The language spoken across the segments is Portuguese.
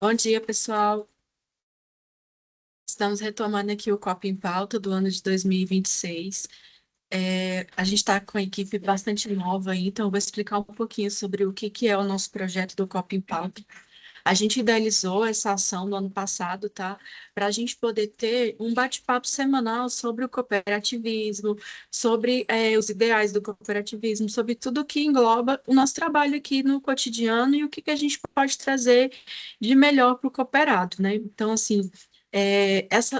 Bom dia, pessoal. Estamos retomando aqui o Copa em Pauta do ano de 2026. A gente está com a equipe bastante nova aí, então eu vou explicar um pouquinho sobre o que é o nosso projeto do Copa em Pauta. A gente idealizou essa ação no ano passado, tá? Para a gente poder ter um bate-papo semanal sobre o cooperativismo, sobre os ideais do cooperativismo, sobre tudo que engloba o nosso trabalho aqui no cotidiano e o que a gente pode trazer de melhor para o cooperado, né? Então, assim,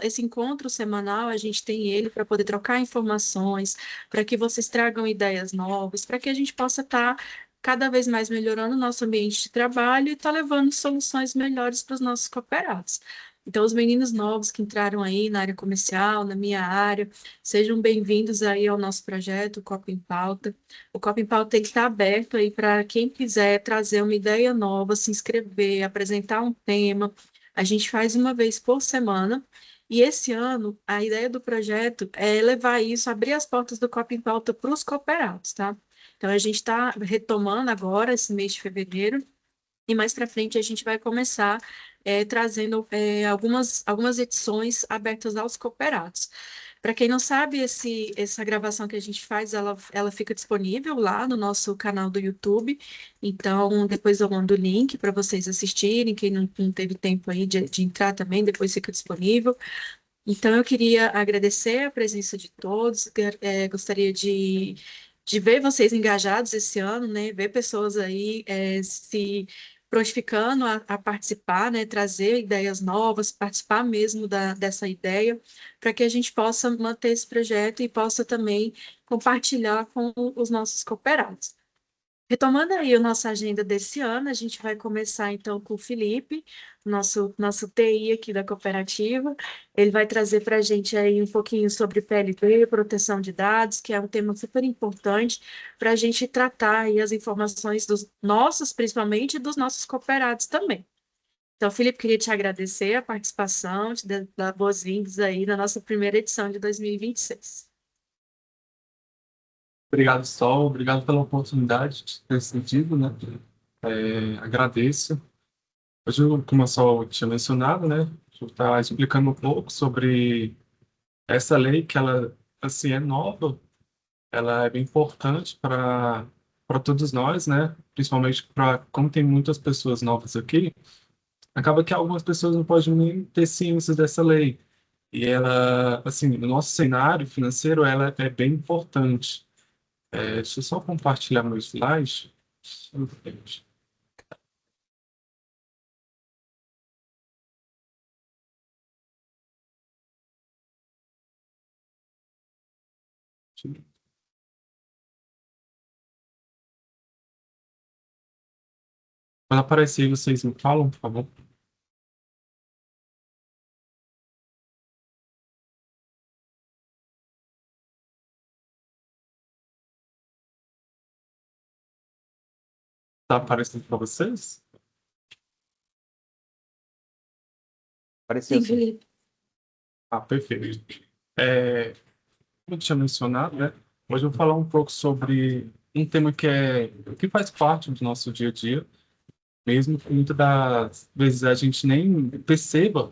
esse encontro semanal, a gente tem ele para poder trocar informações, para que vocês tragam ideias novas, para que a gente possa estar cada vez mais melhorando o nosso ambiente de trabalho e está levando soluções melhores para os nossos cooperados. Então, os meninos novos que entraram aí na área comercial, na minha área, sejam bem-vindos aí ao nosso projeto, o Copa em Pauta. O Copa em Pauta tem que estar aberto aí para quem quiser trazer uma ideia nova, se inscrever, apresentar um tema. A gente faz uma vez por semana. E esse ano, a ideia do projeto é levar isso, abrir as portas do Copa em Pauta para os cooperados, tá? Então, a gente está retomando agora esse mês de fevereiro, e mais para frente a gente vai começar trazendo algumas edições abertas aos cooperados. Para quem não sabe, essa gravação que a gente faz, ela fica disponível lá no nosso canal do YouTube. Então, depois eu mando o link para vocês assistirem. Quem não teve tempo aí de entrar também, depois fica disponível. Então, eu queria agradecer a presença de todos, gostaria de ver vocês engajados esse ano, né? Ver pessoas aí se prontificando a participar, né? Trazer ideias novas, participar mesmo dessa ideia, para que a gente possa manter esse projeto e possa também compartilhar com os nossos cooperados. Retomando aí a nossa agenda desse ano, a gente vai começar então com o Felipe, nosso TI aqui da cooperativa. Ele vai trazer para a gente aí um pouquinho sobre PLD, proteção de dados, que é um tema super importante para a gente tratar aí as informações dos nossos, principalmente, e dos nossos cooperados também. Então, Felipe, queria te agradecer a participação, dar boas-vindas aí na nossa primeira edição de 2026. Obrigado, Sol. Obrigado pela oportunidade de ter cedido, né? Agradeço. Hoje, como a Sol tinha mencionado, né? Eu estar explicando um pouco sobre essa lei que ela, assim, é nova. Ela é bem importante para todos nós, né? Principalmente para, como tem muitas pessoas novas aqui, acaba que algumas pessoas não podem nem ter ciência dessa lei. E ela, assim, no nosso cenário financeiro, ela é bem importante. Deixa eu só compartilhar meu slide. Quando aparecer, vocês me falam, por favor. Tá aparecendo para vocês? Apareceu Sim, sim. Felipe. Ah, perfeito. Como eu tinha mencionado, né? Hoje eu vou falar um pouco sobre um tema que faz parte do nosso dia a dia, mesmo que muitas das vezes a gente nem perceba,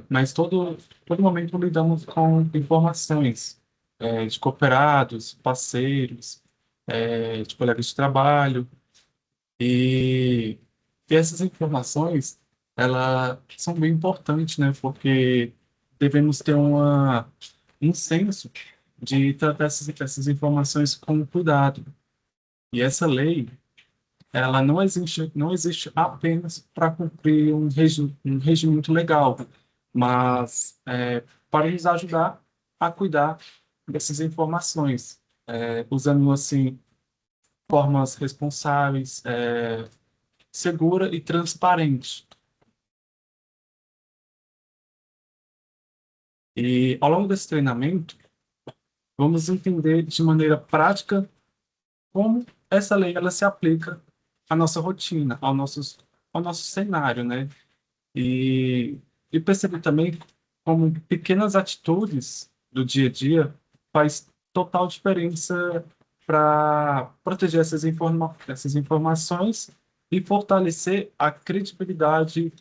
mas todo momento lidamos com informações, de cooperados, parceiros, de colegas de trabalho, e, e essas informações, elas são bem importantes, né? Porque devemos ter um senso de tratar essas informações com cuidado. E essa lei, ela não existe apenas para cumprir um regimento legal, mas para nos ajudar a cuidar dessas informações, usando, assim, formas responsáveis, segura e transparente. E ao longo desse treinamento, vamos entender de maneira prática como essa lei ela se aplica à nossa rotina, ao nosso cenário, né? E, e perceber também como pequenas atitudes do dia a dia faz total diferença para proteger essas informações e fortalecer a credibilidade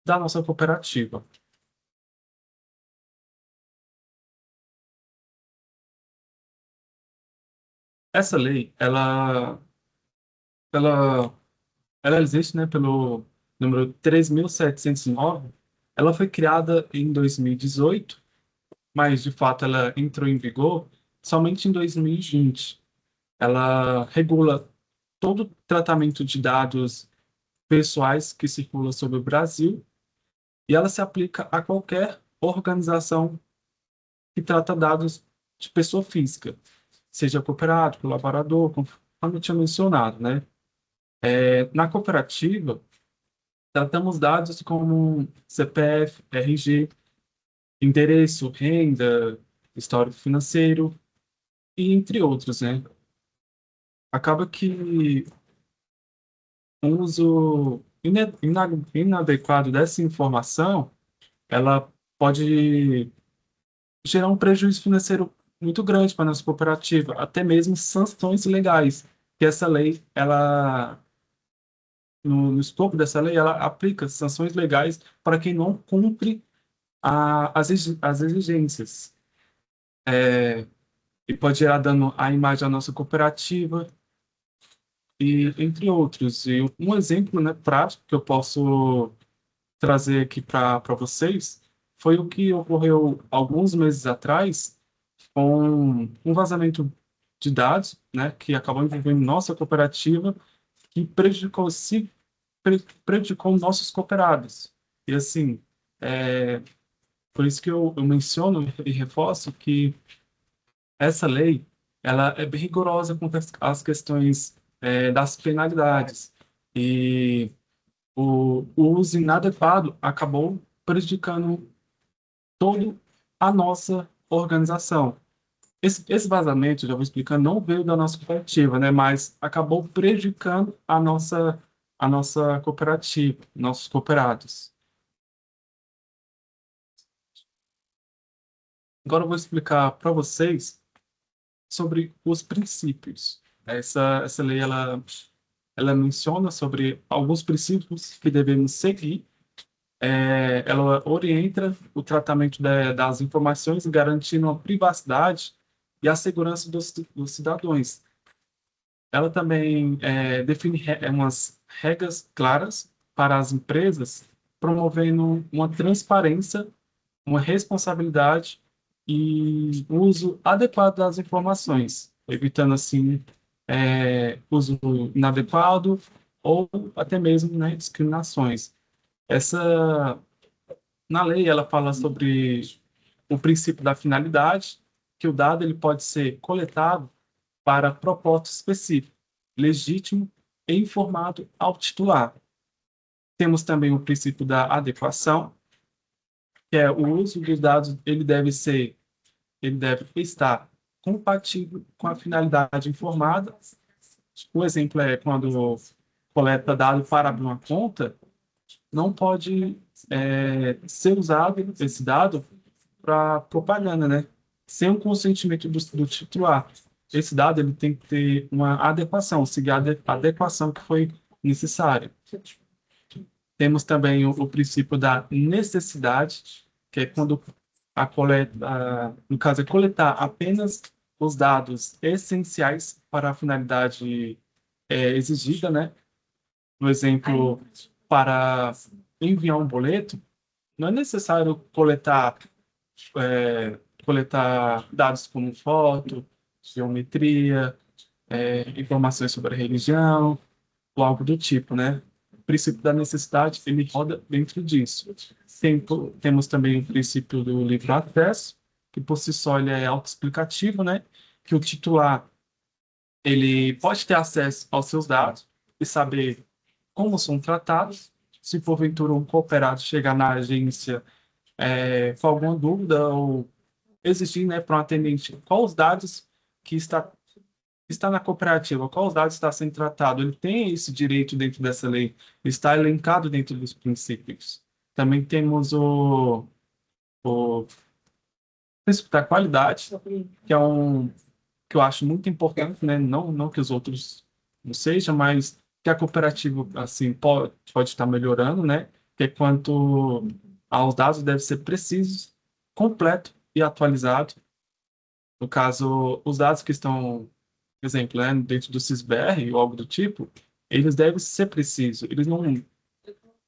da nossa cooperativa. Essa lei, ela, ela existe, né, pelo número 3.709. Ela foi criada em 2018, mas de fato ela entrou em vigor somente em 2020. Ela regula todo o tratamento de dados pessoais que circula sobre o Brasil e ela se aplica a qualquer organização que trata dados de pessoa física, seja cooperado, colaborador, como eu tinha mencionado, né? Na cooperativa, tratamos dados como CPF, RG, endereço, renda, histórico financeiro e entre outros, né? Acaba que um uso inadequado dessa informação, ela pode gerar um prejuízo financeiro muito grande para a nossa cooperativa, até mesmo sanções legais, que essa lei, no escopo dessa lei, ela aplica sanções legais para quem não cumpre as exigências. E pode gerar dano à imagem da nossa cooperativa, e entre outros. E um exemplo, né, prático que eu posso trazer aqui para vocês foi o que ocorreu alguns meses atrás com um vazamento de dados, né, que acabou envolvendo nossa cooperativa, que prejudicou nossos cooperados. E assim, é, por isso que eu menciono e reforço que essa lei, ela é bem rigorosa com as questões das penalidades. E o uso inadequado acabou prejudicando toda a nossa organização. Esse vazamento, já vou explicando, não veio da nossa cooperativa, né? Mas acabou prejudicando a nossa cooperativa, nossos cooperados. Agora eu vou explicar para vocês sobre os princípios. Essa lei, ela menciona sobre alguns princípios que devemos seguir. Ela orienta o tratamento das informações, garantindo a privacidade e a segurança dos cidadãos. Ela também define umas regras claras para as empresas, promovendo uma transparência, uma responsabilidade e o uso adequado das informações, evitando assim uso inadequado ou até mesmo, né, discriminações. Essa Na lei ela fala sobre o princípio da finalidade, que o dado ele pode ser coletado para propósito específico, legítimo e informado ao titular. Temos também o princípio da adequação, que é o uso dos dados, ele deve estar compatível com a finalidade informada. O exemplo é quando coleta dado para abrir uma conta, não pode ser usado esse dado para propaganda, né? Sem o consentimento do titular. Esse dado ele tem que ter uma adequação, seguir a adequação que foi necessária. Temos também o princípio da necessidade, que é quando no caso, é coletar apenas os dados essenciais para a finalidade exigida, né? No exemplo, para enviar um boleto, não é necessário coletar dados como foto, geometria, informações sobre a religião, ou algo do tipo, né? O princípio da necessidade, ele roda dentro disso. Temos também o princípio do livre acesso, que por si só ele é autoexplicativo, né? Que o titular, ele pode ter acesso aos seus dados e saber como são tratados. Se porventura um cooperado chegar na agência com alguma dúvida ou exigir, né, para um atendente quais os dados que está na cooperativa, quais os dados está sendo tratado, ele tem esse direito dentro dessa lei, está elencado dentro dos princípios. Também temos o princípio da qualidade, que é que eu acho muito importante, né? Não que os outros não sejam, mas que a cooperativa assim pode estar melhorando, né? Que é quanto aos dados deve ser precisos, completo e atualizado. No caso, os dados que estão, por exemplo, né, dentro do SysBR ou algo do tipo, eles devem ser precisos. Eles não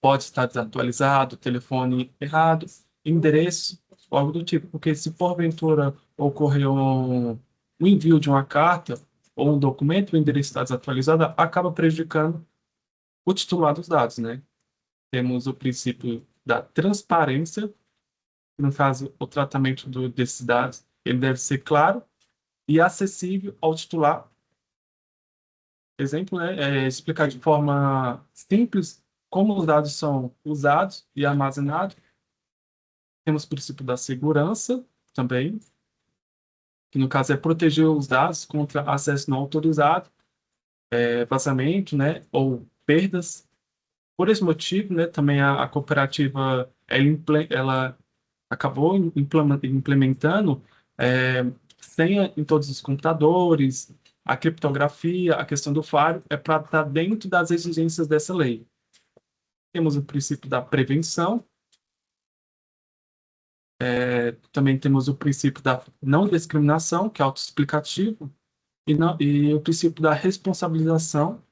podem estar desatualizados, telefone errado, endereço ou algo do tipo, porque se porventura ocorrer um envio de uma carta ou um documento, o endereço está desatualizado, acaba prejudicando o titular dos dados, né? Temos o princípio da transparência, no caso, o tratamento desses dados, ele deve ser claro e acessível ao titular. Exemplo, né, é explicar de forma simples como os dados são usados e armazenados. Temos o princípio da segurança também, que no caso é proteger os dados contra acesso não autorizado, vazamento, né, ou perdas. Por esse motivo, né, também a cooperativa ela acabou implementando senha em todos os computadores, a criptografia, a questão do FARO, é para estar dentro das exigências dessa lei. Temos o princípio da prevenção, também temos o princípio da não discriminação, que é autoexplicativo, e o princípio da responsabilização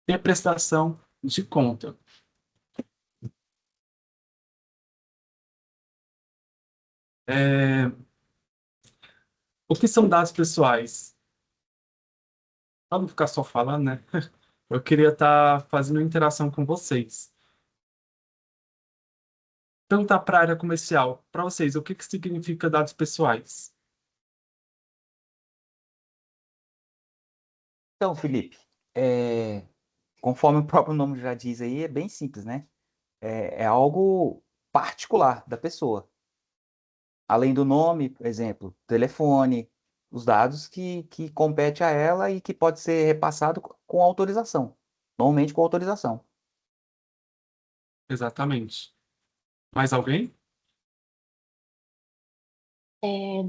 e a prestação de conta. É, o que são dados pessoais? Para não ficar só falando, né? Eu queria estar fazendo interação com vocês. Perguntar para a área comercial, para vocês, o que que significa dados pessoais? Então, Felipe, é, conforme o próprio nome já diz aí, é bem simples, né? É algo particular da pessoa. Além do nome, por exemplo, telefone, os dados que compete a ela e que pode ser repassado com autorização. Normalmente com autorização. Exatamente. Mais alguém?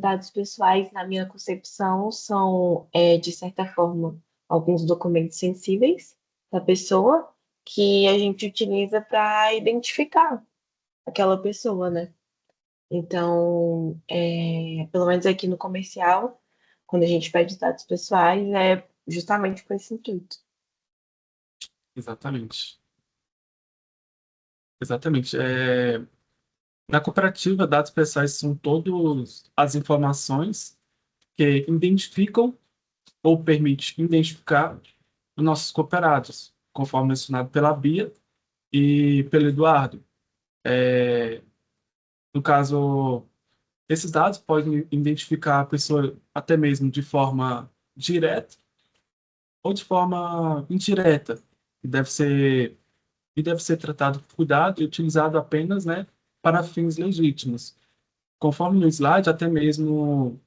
Dados pessoais, na minha concepção, são, de certa forma, alguns documentos sensíveis da pessoa que a gente utiliza para identificar aquela pessoa, né? Então, pelo menos aqui no comercial, quando a gente pede dados pessoais, é justamente com esse intuito. Exatamente. Exatamente. Na cooperativa, dados pessoais são todas as informações que identificam ou permitem identificar os nossos cooperados, conforme mencionado pela Bia e pelo Eduardo. É, no caso, esses dados podem identificar a pessoa até mesmo de forma direta ou de forma indireta, e deve ser tratado com cuidado e utilizado apenas, né, para fins legítimos. Conforme no slide, até mesmo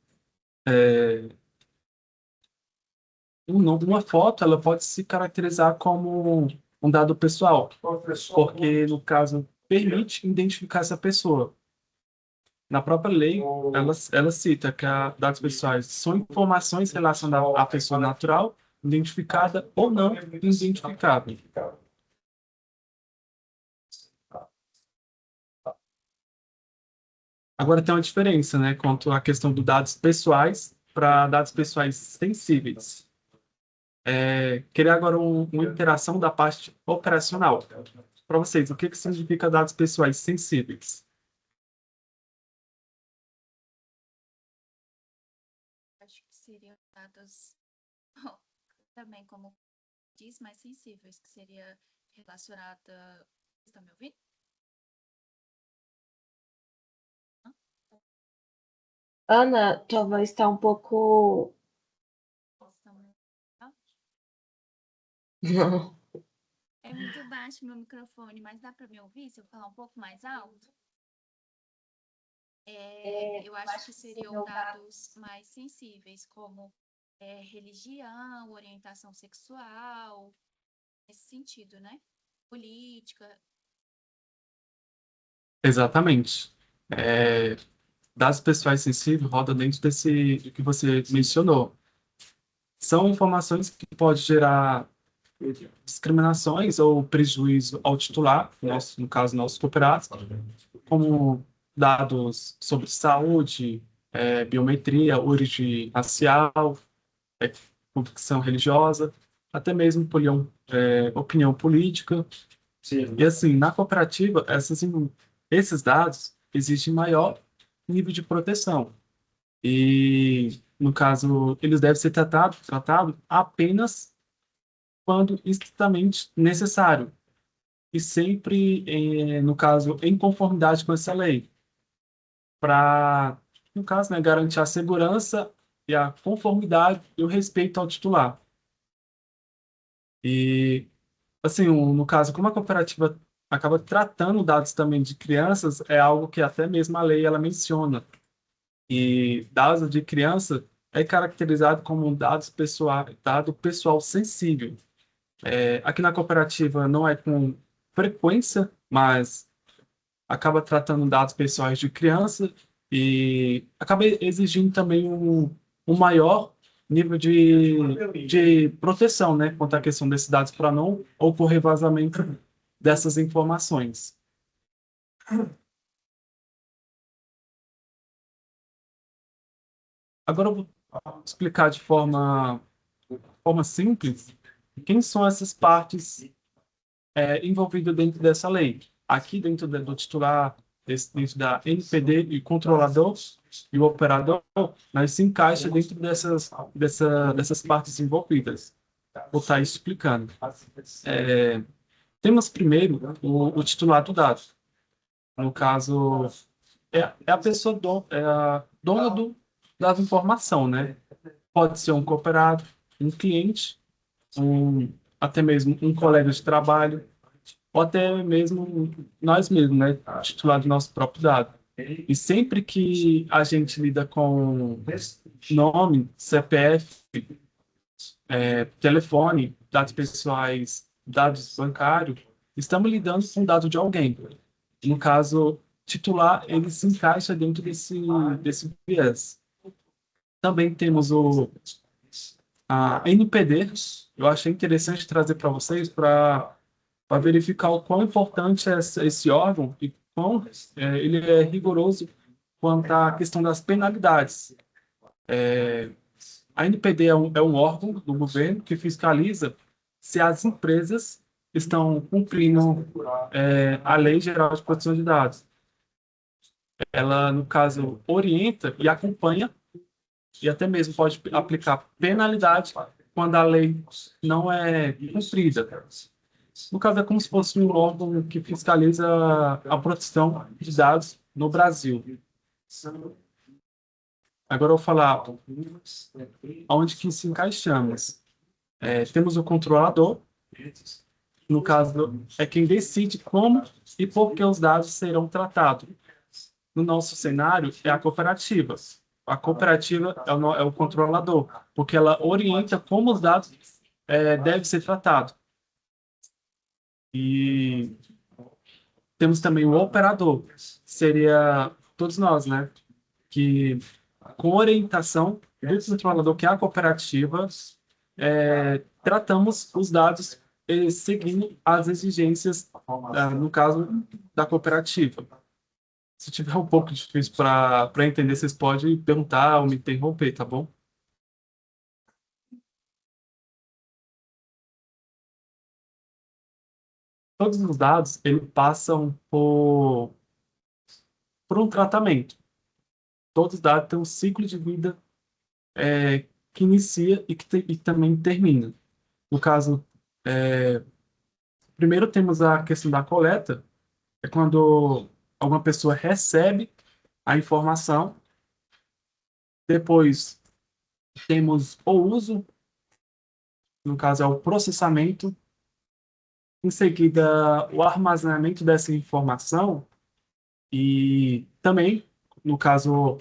uma foto ela pode se caracterizar como um dado pessoal, porque, no caso, permite identificar essa pessoa. Na própria lei, ela cita que dados pessoais são informações relacionadas à pessoa natural, identificada ou não identificável. Agora tem uma diferença, né, quanto à questão dos dados pessoais para dados pessoais sensíveis. Queria agora uma interação da parte operacional. Para vocês, o que que significa dados pessoais sensíveis? Acho que seriam dados também, como diz, mais sensíveis, que seria relacionada. Está me ouvindo? Ana, tua voz está um pouco. Está me- Não. É muito baixo meu microfone, mas dá para me ouvir se eu falar um pouco mais alto? Eu acho que seriam dados mais sensíveis, como religião, orientação sexual, nesse sentido, né? Política. Exatamente. Dados pessoais sensíveis roda dentro do que você mencionou. São informações que podem gerar discriminações ou prejuízo ao titular, no caso, nossos cooperados, como dados sobre saúde, biometria, origem racial, convicção religiosa, até mesmo opinião política. E assim, na cooperativa, esses dados exigem maior nível de proteção. E, no caso, eles devem ser tratados apenas quando estritamente necessário. E sempre, no caso, em conformidade com essa lei. Para, no caso, né, garantir a segurança e a conformidade e o respeito ao titular. E, assim, no caso, como a cooperativa acaba tratando dados também de crianças, é algo que até mesmo a lei ela menciona. E dados de criança é caracterizado como um dado pessoal sensível. Aqui na cooperativa não é com frequência, mas acaba tratando dados pessoais de criança e acaba exigindo também um maior nível de proteção, né, quanto à questão desses dados para não ocorrer vazamento dessas informações. Agora eu vou explicar de forma simples quem são essas partes envolvidas dentro dessa lei. Aqui dentro do titular, dentro da NPD e controlador e o operador, nós se encaixa dentro dessas partes envolvidas. Vou estar explicando. Temos primeiro o titular do dado. No caso, é a pessoa dona da informação, né? Pode ser um cooperado, um cliente, até mesmo um colega de trabalho, ou até mesmo nós mesmos, né? Titular do nosso próprio dado. E sempre que a gente lida com nome, CPF, telefone, dados pessoais, dados bancários, estamos lidando com dados de alguém. No caso, titular, ele se encaixa dentro desse viés. Também temos a NPD. Eu achei interessante trazer para vocês para verificar o quão importante é esse órgão e quão ele é rigoroso quanto à questão das penalidades. A NPD é um órgão do governo que fiscaliza se as empresas estão cumprindo a Lei Geral de Proteção de Dados. Ela, no caso, orienta e acompanha e até mesmo pode aplicar penalidade quando a lei não é cumprida. No caso, é como se fosse um órgão que fiscaliza a proteção de dados no Brasil. Agora eu vou falar onde que se encaixamos. Temos o controlador, no caso, é quem decide como e por que os dados serão tratados. No nosso cenário, é a cooperativa. A cooperativa é o controlador, porque ela orienta como os dados devem ser tratados. E temos também o operador, seria todos nós, né? Que com orientação do controlador, que é a cooperativa, tratamos os dados seguindo as exigências, no caso, da cooperativa. Se tiver um pouco difícil para entender, vocês podem perguntar ou me interromper, tá bom? Todos os dados, eles passam por um tratamento. Todos os dados têm um ciclo de vida que inicia e também termina. No caso, primeiro temos a questão da coleta, é quando alguma pessoa recebe a informação, depois temos o uso, no caso é o processamento, em seguida o armazenamento dessa informação e também, no caso,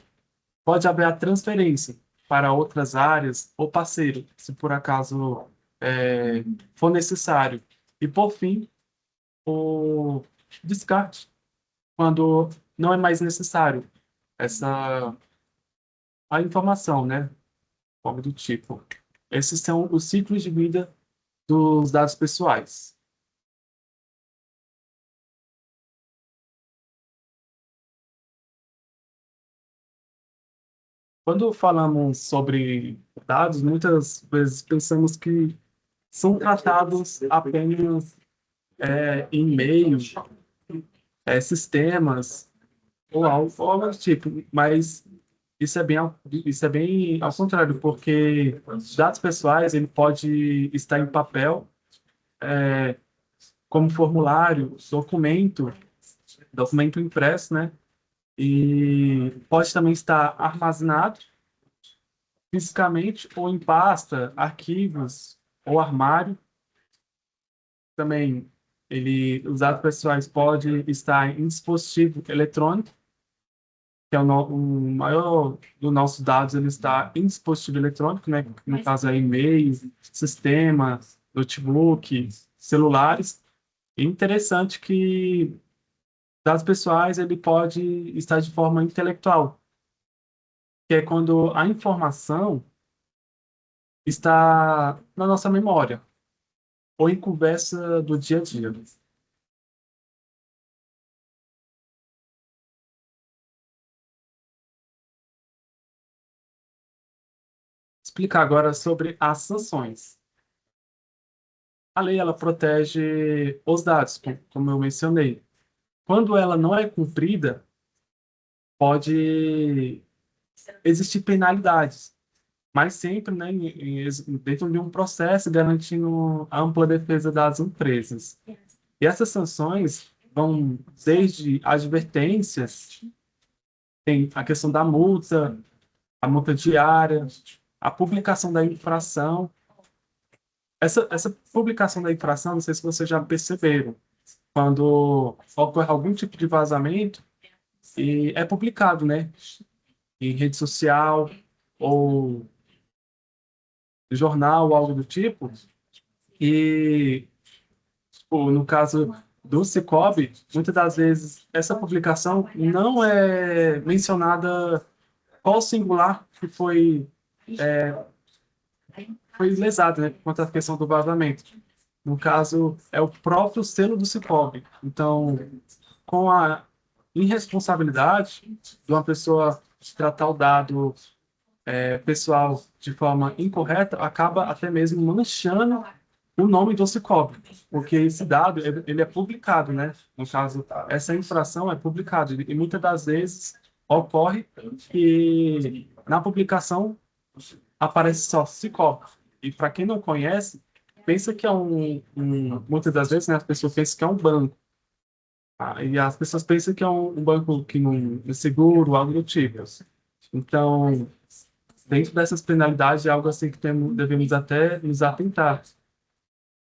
pode haver a transferência para outras áreas ou parceiro, se por acaso for necessário. E, por fim, o descarte, quando não é mais necessário a informação, né? Algo do tipo. Esses são os ciclos de vida dos dados pessoais. Quando falamos sobre dados, muitas vezes pensamos que são tratados apenas em e-mails, sistemas ou algo do tipo, mas isso é bem ao contrário, porque os dados pessoais ele pode estar em papel, como formulário, documento impresso, né? E pode também estar armazenado fisicamente ou em pasta, arquivos ou armário. Também os dados pessoais podem estar em dispositivo eletrônico, que é o maior dos nossos dados, ele está em dispositivo eletrônico, né? No caso é e-mail, sistema, notebook, celulares. E interessante que dados pessoais ele pode estar de forma intelectual, que é quando a informação está na nossa memória ou em conversa do dia a dia. Explicar agora sobre as sanções. A lei ela protege os dados, como eu mencionei. Quando ela não é cumprida, pode existir penalidades, mas sempre, né, dentro de um processo garantindo a ampla defesa das empresas. E essas sanções vão desde advertências, tem a questão da multa, a multa diária, a publicação da infração. Essa publicação da infração, não sei se vocês já perceberam, quando ocorre algum tipo de vazamento e é publicado, né, em rede social ou jornal, algo do tipo, e tipo, no caso do Cicobi, muitas das vezes essa publicação não é mencionada qual singular que foi lesado, né, quanto à questão do vazamento. No caso, é o próprio selo do Cicobi. Então, com a irresponsabilidade de uma pessoa tratar o dado pessoal de forma incorreta, acaba até mesmo manchando o nome do Cicobi, porque esse dado ele é publicado, né? No caso, essa infração é publicada e muitas das vezes ocorre que na publicação aparece só Cicobi. E para quem não conhece, pensa que é muitas das vezes, né, as pessoas pensam que é um banco. E as pessoas pensam que é um banco que não é seguro, algo do tipo. Então, dentro dessas penalidades, é algo assim que devemos até nos atentar.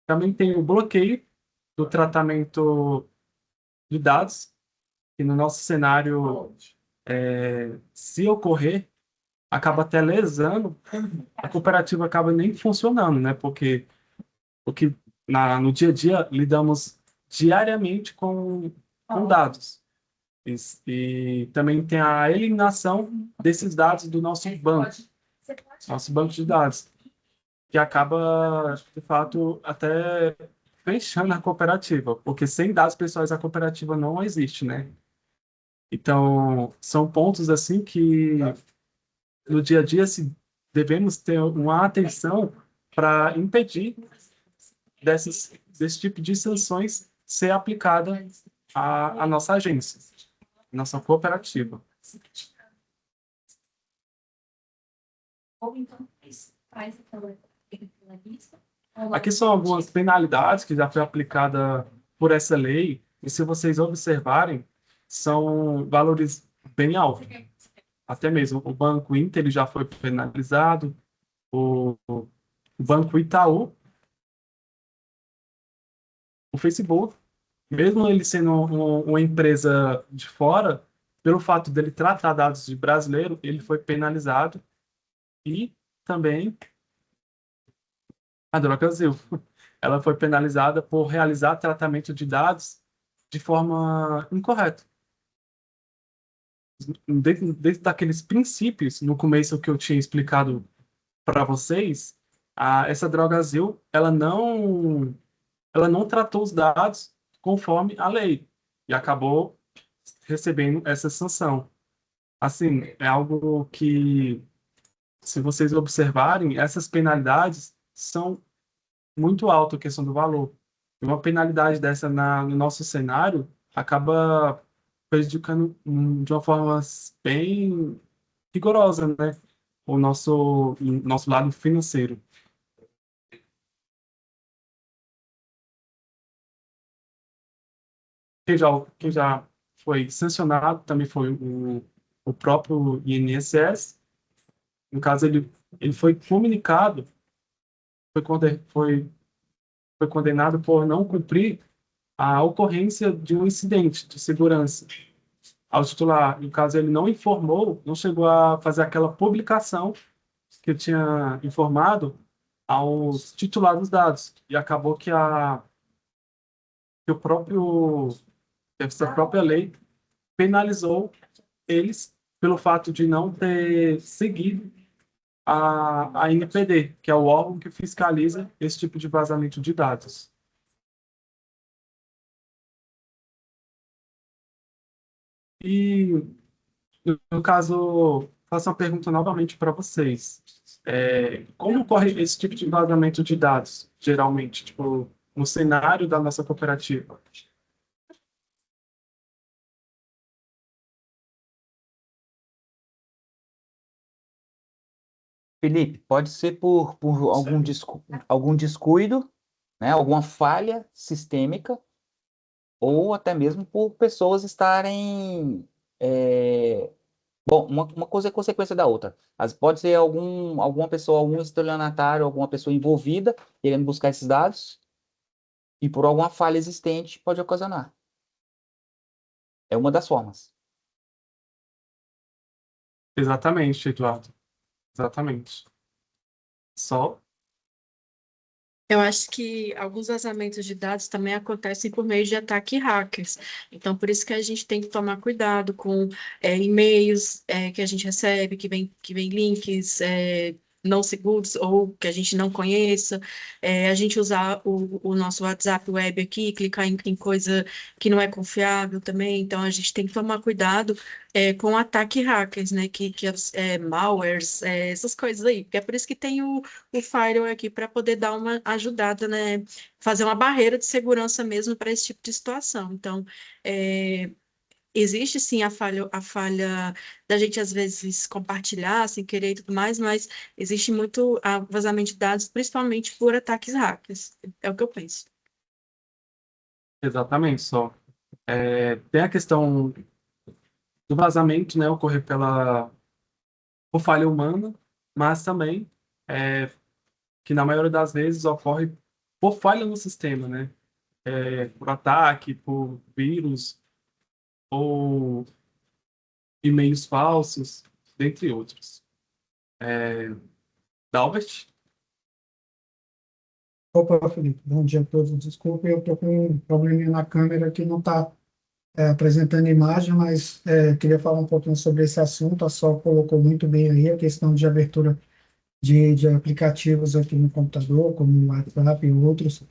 Também tem o bloqueio do tratamento de dados, que no nosso cenário, se ocorrer, acaba até lesando, a cooperativa acaba nem funcionando, né? Porque no dia a dia lidamos diariamente com dados. E também tem a eliminação desses dados do nosso banco de dados, que acaba, de fato, até fechando a cooperativa, porque sem dados pessoais a cooperativa não existe, né? Então, são pontos assim que no dia a dia devemos ter uma atenção para impedir desse tipo de sanções ser aplicada à nossa agência, nossa cooperativa. Aqui são algumas penalidades que já foi aplicada por essa lei, e se vocês observarem, são valores bem altos. Até mesmo o Banco Inter ele já foi penalizado, o Banco Itaú, o Facebook, mesmo ele sendo uma empresa de fora, pelo fato dele tratar dados de brasileiro, ele foi penalizado. E também a Drogasil, ela foi penalizada por realizar tratamento de dados de forma incorreta. Dentro daqueles princípios, no começo que eu tinha explicado para vocês, essa Drogasil, ela não tratou os dados conforme a lei e acabou recebendo essa sanção. Assim, é algo que, se vocês observarem, essas penalidades são muito altas, a questão do valor. E uma penalidade dessa no nosso cenário acaba prejudicando de uma forma bem rigorosa, né? O nosso lado financeiro. Quem já foi sancionado também foi o próprio INSS. No caso, ele foi comunicado, foi, foi condenado por não cumprir a ocorrência de um incidente de segurança ao titular. No caso, ele não informou, não chegou a fazer aquela publicação que eu tinha informado aos titulares dos dados. E acabou que o próprio, essa própria lei penalizou eles pelo fato de não ter seguido a NPD, que é o órgão que fiscaliza esse tipo de vazamento de dados. E, no caso, faço uma pergunta novamente para vocês. Como ocorre esse tipo de vazamento de dados, geralmente, tipo, no cenário da nossa cooperativa? Felipe, pode ser por algum descuido, né? Alguma falha sistêmica, ou até mesmo por pessoas estarem. Bom, uma coisa é consequência da outra. Pode ser alguma pessoa, algum estelionatário, alguma pessoa envolvida, querendo buscar esses dados, e por alguma falha existente pode ocasionar. É uma das formas. Exatamente, Eduardo. Exatamente. Só Eu acho que alguns vazamentos de dados também acontecem por meio de ataque hackers. Então, por isso que a gente tem que tomar cuidado com e-mails que a gente recebe, que vem links não seguros ou que a gente não conheça. A gente usar o nosso WhatsApp web aqui, clicar em coisa que não é confiável também. Então, a gente tem que tomar cuidado com ataque hackers, né? Malwares, essas coisas aí. Porque é por isso que tem o firewall aqui para poder dar uma ajudada, né? Fazer uma barreira de segurança mesmo para esse tipo de situação. Então, é, existe sim a falha da gente às vezes compartilhar sem querer e tudo mais, mas existe muito vazamento de dados, principalmente por ataques hackers. É o que eu penso. exatamente, só. Tem a questão do vazamento, né, ocorrer por falha humana, mas também que na maioria das vezes ocorre por falha no sistema, né? Por ataque, por vírus ou e-mails falsos, dentre outros. Dalbert? Opa, Felipe, bom dia a todos. Desculpa, eu estou com um probleminha na câmera que não está apresentando imagem, mas queria falar um pouquinho sobre esse assunto. A Sol colocou muito bem aí a questão de abertura de aplicativos aqui no computador, como o WhatsApp e outros.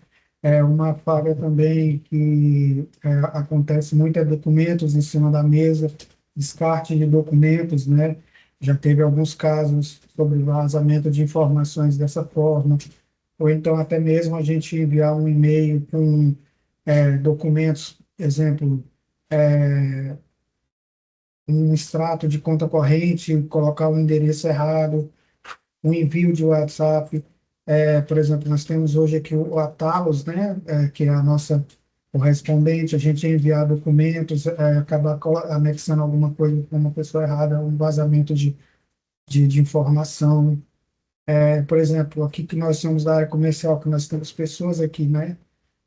Uma falha também que acontece muito é documentos em cima da mesa, descarte de documentos, né? Já teve alguns casos sobre vazamento de informações dessa forma, ou então até mesmo a gente enviar um e-mail com documentos, exemplo, um extrato de conta corrente, colocar o endereço errado, um envio de WhatsApp. Por exemplo, nós temos hoje aqui o Atalos, né, que é a nossa correspondente, a gente enviar documentos, acabar anexando alguma coisa com uma pessoa errada, um vazamento de informação. Por exemplo, aqui que nós somos da área comercial, que nós temos pessoas aqui, né,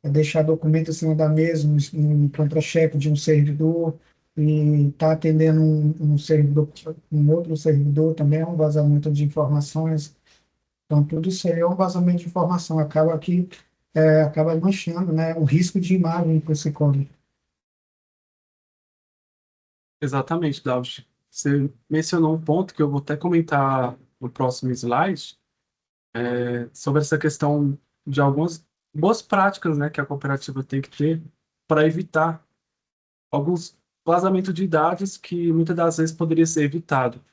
deixar documento em cima da mesa, um contra-cheque de um servidor, e está atendendo um servidor, um outro servidor também é um vazamento de informações. Então, tudo isso aí é um vazamento de informação. Acaba manchando, né, o risco de imagem que você corre. Exatamente, Dalbert. Você mencionou um ponto que eu vou até comentar no próximo slide, sobre essa questão de algumas boas práticas, né, que a cooperativa tem que ter para evitar alguns vazamentos de dados que muitas das vezes poderia ser evitado.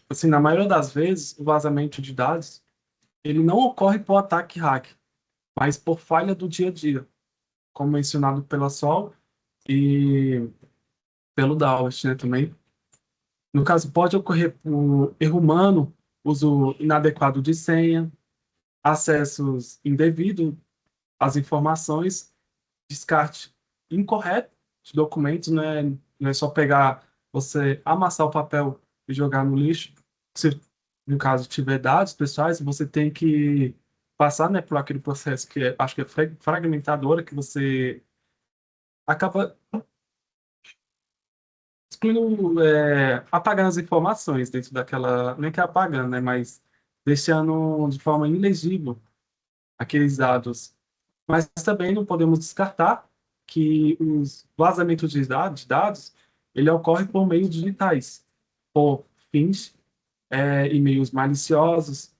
Assim, na maioria das vezes, o vazamento de dados ele não ocorre por ataque hack, mas por falha do dia a dia, como mencionado pela Sol e pelo Dawes, né, também. No caso, pode ocorrer por erro humano, uso inadequado de senha, acessos indevidos às informações, descarte incorreto de documentos, não é só pegar, você amassar o papel e jogar no lixo. Se, no caso, tiver dados pessoais, você tem que passar, né, por aquele processo que acho que é fragmentadora, que você acaba excluindo, apagando as informações dentro daquela, nem que apagando, né, mas deixando de forma ilegível aqueles dados. Mas também não podemos descartar que os vazamentos de dados ele ocorre por meios digitais, por fins, e-mails maliciosos,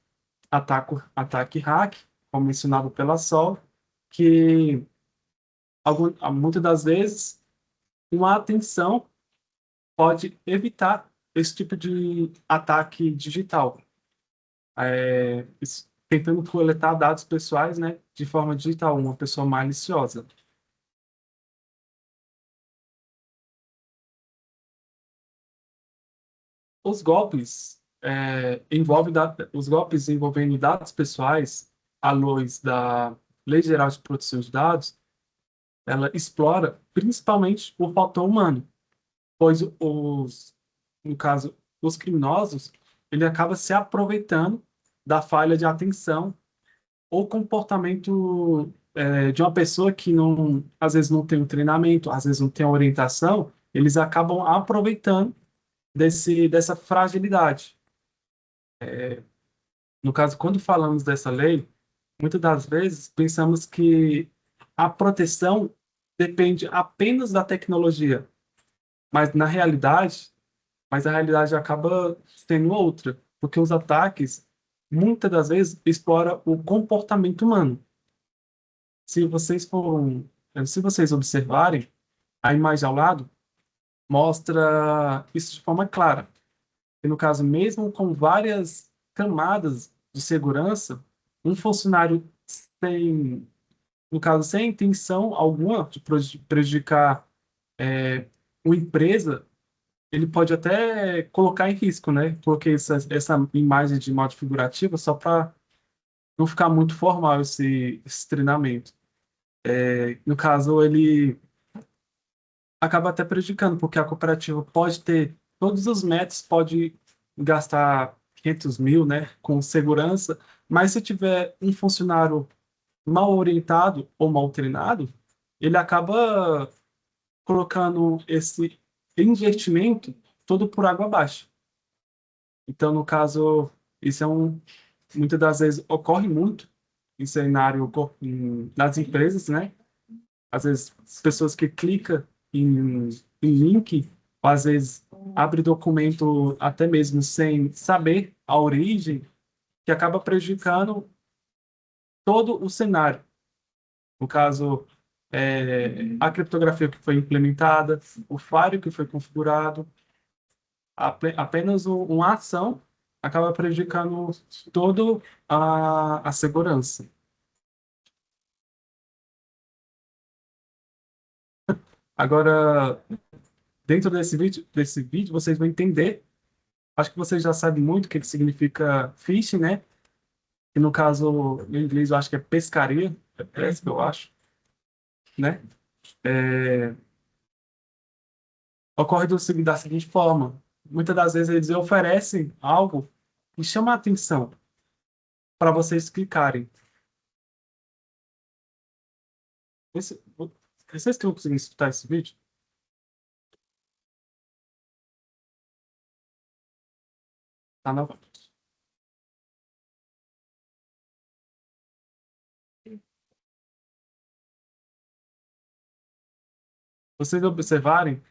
ataque hack, como mencionado pela Sol, que muitas das vezes uma atenção pode evitar esse tipo de ataque digital, tentando coletar dados pessoais, né, de forma digital, uma pessoa maliciosa. Os golpes os golpes envolvendo dados pessoais, à luz da Lei Geral de Proteção de Dados, ela explora principalmente o fator humano, pois no caso, os criminosos, ele acaba se aproveitando da falha de atenção ou comportamento de uma pessoa que não, às vezes não tem um treinamento, às vezes não tem uma orientação, eles acabam aproveitando dessa fragilidade. No caso, quando falamos dessa lei, muitas das vezes pensamos que a proteção depende apenas da tecnologia, mas na realidade, a realidade acaba sendo outra, porque os ataques muitas das vezes exploram o comportamento humano. Se vocês observarem, a imagem ao lado mostra isso de forma clara. E no caso, mesmo com várias camadas de segurança, um funcionário sem, no caso, sem intenção alguma de prejudicar uma empresa, ele pode até colocar em risco, né? Coloquei essa imagem de modo figurativo só para não ficar muito formal esse treinamento. No caso, ele acaba até prejudicando, porque a cooperativa pode ter todos os métodos, pode gastar 500 mil, né, com segurança, mas se tiver um funcionário mal orientado ou mal treinado, ele acaba colocando esse investimento todo por água abaixo. Então, no caso, isso muitas das vezes ocorre muito em cenário nas empresas, né? Às vezes, as pessoas que clicam em link, ou às vezes abre documento até mesmo sem saber a origem, que acaba prejudicando todo o cenário. No caso, a criptografia que foi implementada, o firewall que foi configurado, apenas uma ação acaba prejudicando toda a segurança. Agora, dentro desse vídeo, vocês vão entender. Acho que vocês já sabem muito o que significa phishing, né? Que no caso, em inglês, eu acho que é pescaria, é pesca, eu acho, né? É, ocorre da seguinte forma. Muitas das vezes eles oferecem algo que chama a atenção para vocês clicarem. Vocês estão conseguindo escutar esse vídeo? Tá na... Vocês observarem,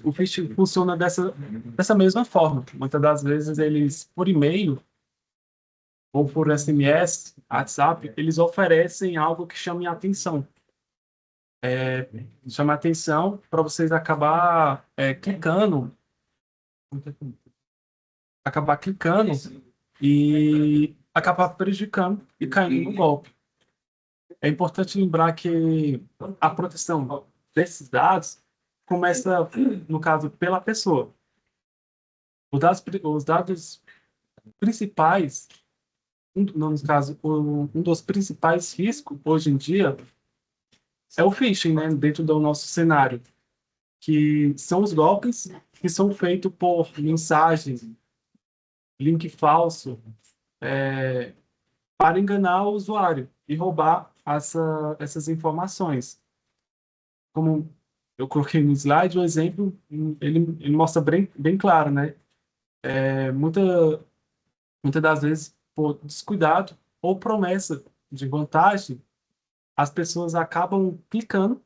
o phishing funciona dessa mesma forma. Muitas das vezes eles, por e-mail, ou por SMS, WhatsApp, eles oferecem algo que chame a atenção. Chama a atenção para vocês acabar clicando e acabar prejudicando e caindo no golpe. É importante lembrar que a proteção desses dados começa, no caso, pela pessoa. Os dados principais, no caso, um dos principais riscos hoje em dia é o phishing, né, dentro do nosso cenário, que são os golpes que são feitos por mensagens, link falso, para enganar o usuário e roubar essas informações. Como eu coloquei no slide, o exemplo, ele mostra bem claro, né? Muitas das vezes, por descuidado ou promessa de vantagem, as pessoas acabam clicando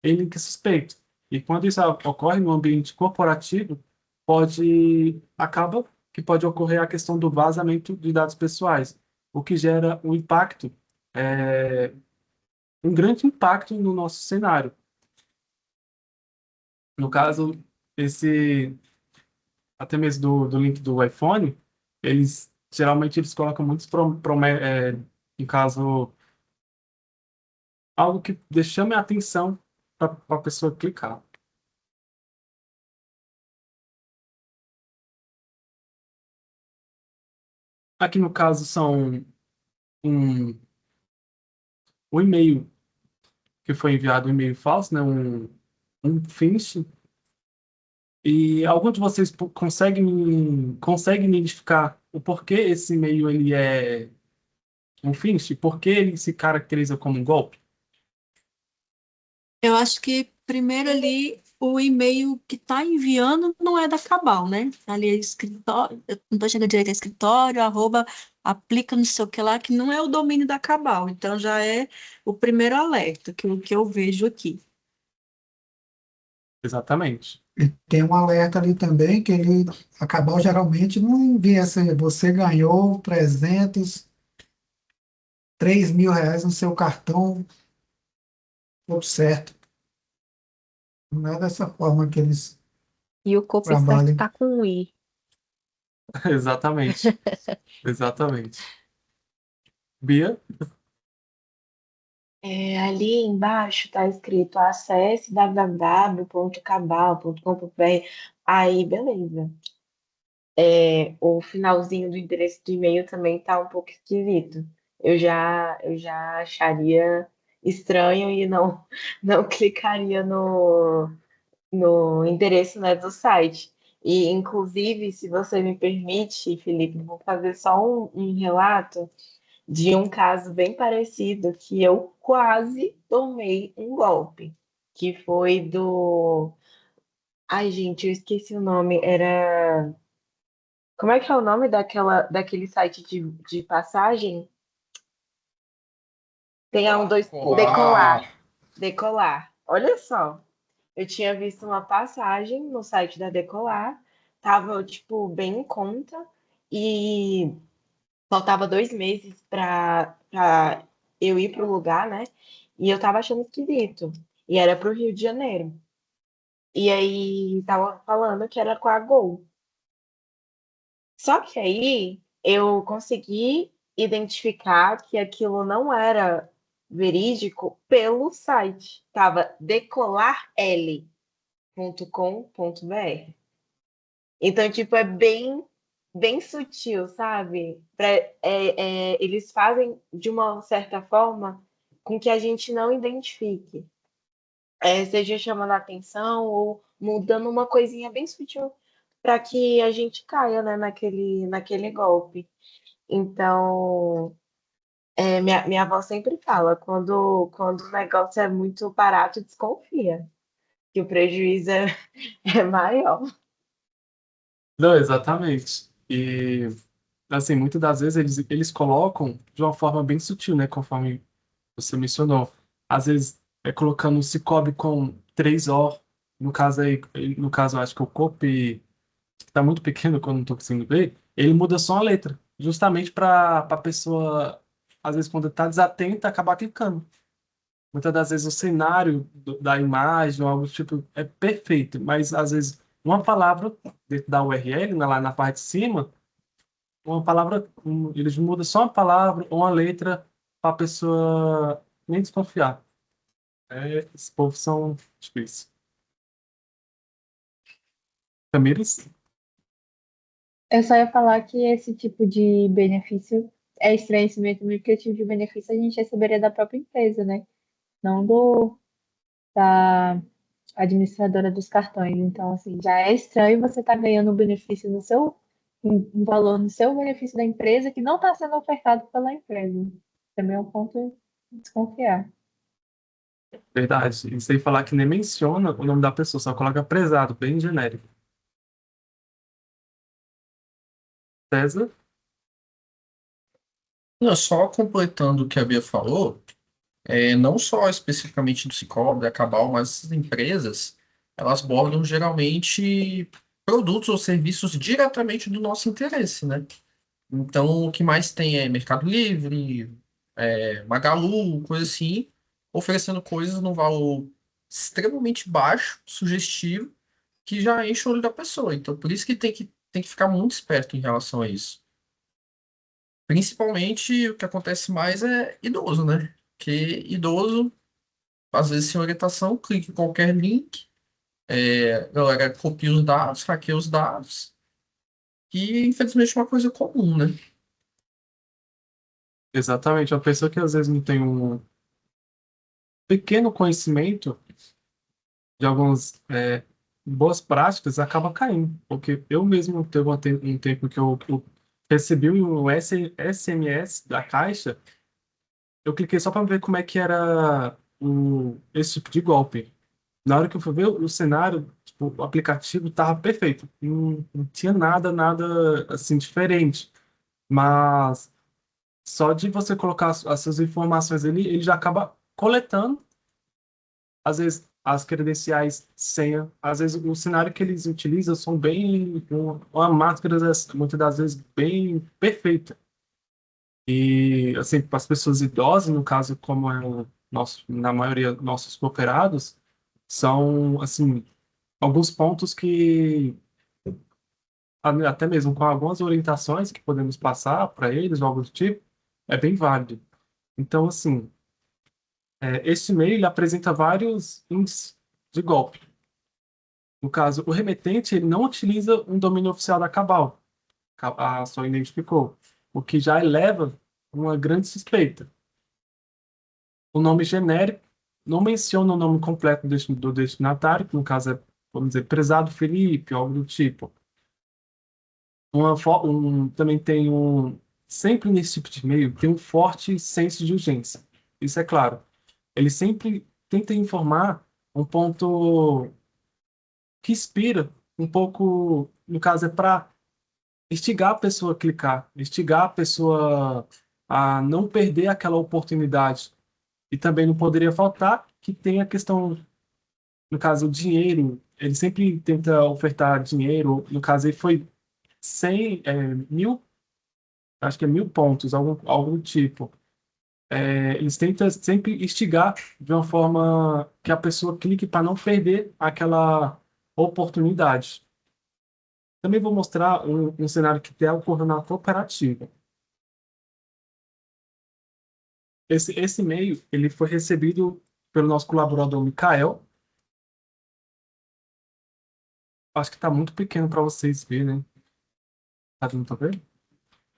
em link suspeito. E quando isso ocorre no ambiente corporativo, pode ocorrer a questão do vazamento de dados pessoais, o que gera um grande impacto no nosso cenário. No caso, até mesmo do link do iPhone, geralmente eles colocam muitos, no caso, algo que chame a atenção para a pessoa clicar. Aqui no caso são um, um e-mail que foi enviado, um e-mail falso, né? Um phishing. E algum de vocês consegue identificar o porquê esse e-mail ele é um phishing? Por que ele se caracteriza como um golpe? Eu acho que primeiro ali o e-mail que está enviando não é da Cabal, né? Ali é escritório, eu não estou chegando direito, é escritório, arroba, aplica não sei o que lá, que não é o domínio da Cabal. Então já é o primeiro alerta que eu vejo aqui. Exatamente. E tem um alerta ali também que a Cabal geralmente não envia assim, você ganhou 3.000 reais no seu cartão, tudo certo. Não é dessa forma que eles E o copy certo trabalham. tá com um I. Exatamente. Exatamente. Bia? Ali embaixo está escrito acesse www.cabal.com.br. Aí, beleza. O finalzinho do endereço do e-mail também tá um pouco esquisito. Eu já acharia estranho e não, não clicaria no endereço, né, do site. E, inclusive, se você me permite, Felipe, vou fazer só um relato de um caso bem parecido que eu quase tomei um golpe, que foi do... Ai, gente, eu esqueci o nome. Era... Como é que é o nome daquele site de passagem? Tem um, dois... Decolar. Decolar. Olha só. Eu tinha visto uma passagem no site da Decolar, tava, tipo, bem em conta, e faltava 2 meses pra eu ir pro lugar, né? E eu tava achando esquisito. E era pro Rio de Janeiro. E aí tava falando que era com a Gol. Só que aí eu consegui identificar que aquilo não era verídico pelo site. Tava decolarl.com.br. Então, tipo, é bem sutil, sabe? Eles fazem de uma certa forma com que a gente não identifique. Seja chamando a atenção ou mudando uma coisinha bem sutil para que a gente caia, né, naquele golpe. Então, minha avó sempre fala, quando o negócio é muito barato, desconfia, que o prejuízo é maior. Não, exatamente. E, assim, muitas das vezes eles colocam de uma forma bem sutil, né? Conforme você mencionou. Às vezes, colocando o Cicobi com 3 O. No caso, eu acho que o copy, que está muito pequeno, quando não estou conseguindo ver, ele muda só a letra. justamente para a pessoa, às vezes, quando está desatenta, acabar clicando. Muitas das vezes o cenário da imagem ou algo do tipo é perfeito, mas às vezes uma palavra dentro da URL, lá na parte de cima, uma palavra, eles mudam só uma palavra ou uma letra para a pessoa nem desconfiar. Esses povos são difíceis. Tamires? Eu só ia falar que esse tipo de benefício é estranho esse mesmo, porque esse tipo de benefício a gente receberia da própria empresa, né? Não da administradora dos cartões. Então, assim, já é estranho você estar ganhando um benefício um valor no seu benefício da empresa que não está sendo ofertado pela empresa. Também é um ponto de desconfiar. Verdade. E sem falar que nem menciona o nome da pessoa, só coloca prezado, bem genérico. César? Não, só completando o que a Bia falou, não só especificamente do Sicoob, da Cabal, mas as empresas, elas abordam geralmente produtos ou serviços diretamente do nosso interesse, né? Então, o que mais tem é Mercado Livre, Magalu, coisa assim, oferecendo coisas num valor extremamente baixo, sugestivo, que já enche o olho da pessoa. Então, por isso que tem que ficar muito esperto em relação a isso. Principalmente o que acontece mais é idoso, né? Porque idoso, às vezes sem orientação, clica em qualquer link, a galera copia os dados, hackeia os dados, e infelizmente é uma coisa comum, né? Exatamente. Uma pessoa que às vezes não tem um pequeno conhecimento de algumas boas práticas acaba caindo. Porque eu mesmo teve um tempo que eu recebi um SMS da Caixa, eu cliquei só para ver como é que era esse tipo de golpe. Na hora que eu fui ver o cenário, tipo, o aplicativo estava perfeito. Não tinha nada assim diferente. Mas só de você colocar as suas informações ali, ele já acaba coletando, às vezes, as credenciais, senha. Às vezes, o cenário que eles utilizam são bem, uma máscara, muitas das vezes, bem perfeita. E, assim, para as pessoas idosas, no caso, como é na maioria, nossos cooperados, são, assim, alguns pontos que, até mesmo com algumas orientações que podemos passar para eles, algo do tipo, é bem válido. Então, assim, este e-mail ele apresenta vários índices de golpe. No caso, o remetente ele não utiliza um domínio oficial da Cabal, a só identificou, o que já eleva uma grande suspeita. O nome genérico não menciona o nome completo do destinatário, que no caso é, vamos dizer, prezado Felipe, algo do tipo. Também tem sempre nesse tipo de e-mail, tem um forte senso de urgência. Isso é claro. Ele sempre tenta informar um ponto que inspira um pouco, no caso, é para instigar a pessoa a clicar, instigar a pessoa a não perder aquela oportunidade. E também não poderia faltar que tem a questão, no caso, o dinheiro. Ele sempre tenta ofertar dinheiro. No caso, ele foi 100, 1000, acho que é 1000 pontos, algo do tipo. Eles tentam sempre instigar de uma forma que a pessoa clique para não perder aquela oportunidade. Também vou mostrar um cenário que até ocorreu na cooperativa. Esse e-mail ele foi recebido pelo nosso colaborador Mikael. Acho que está muito pequeno para vocês verem, né? Tá vendo, tá vendo?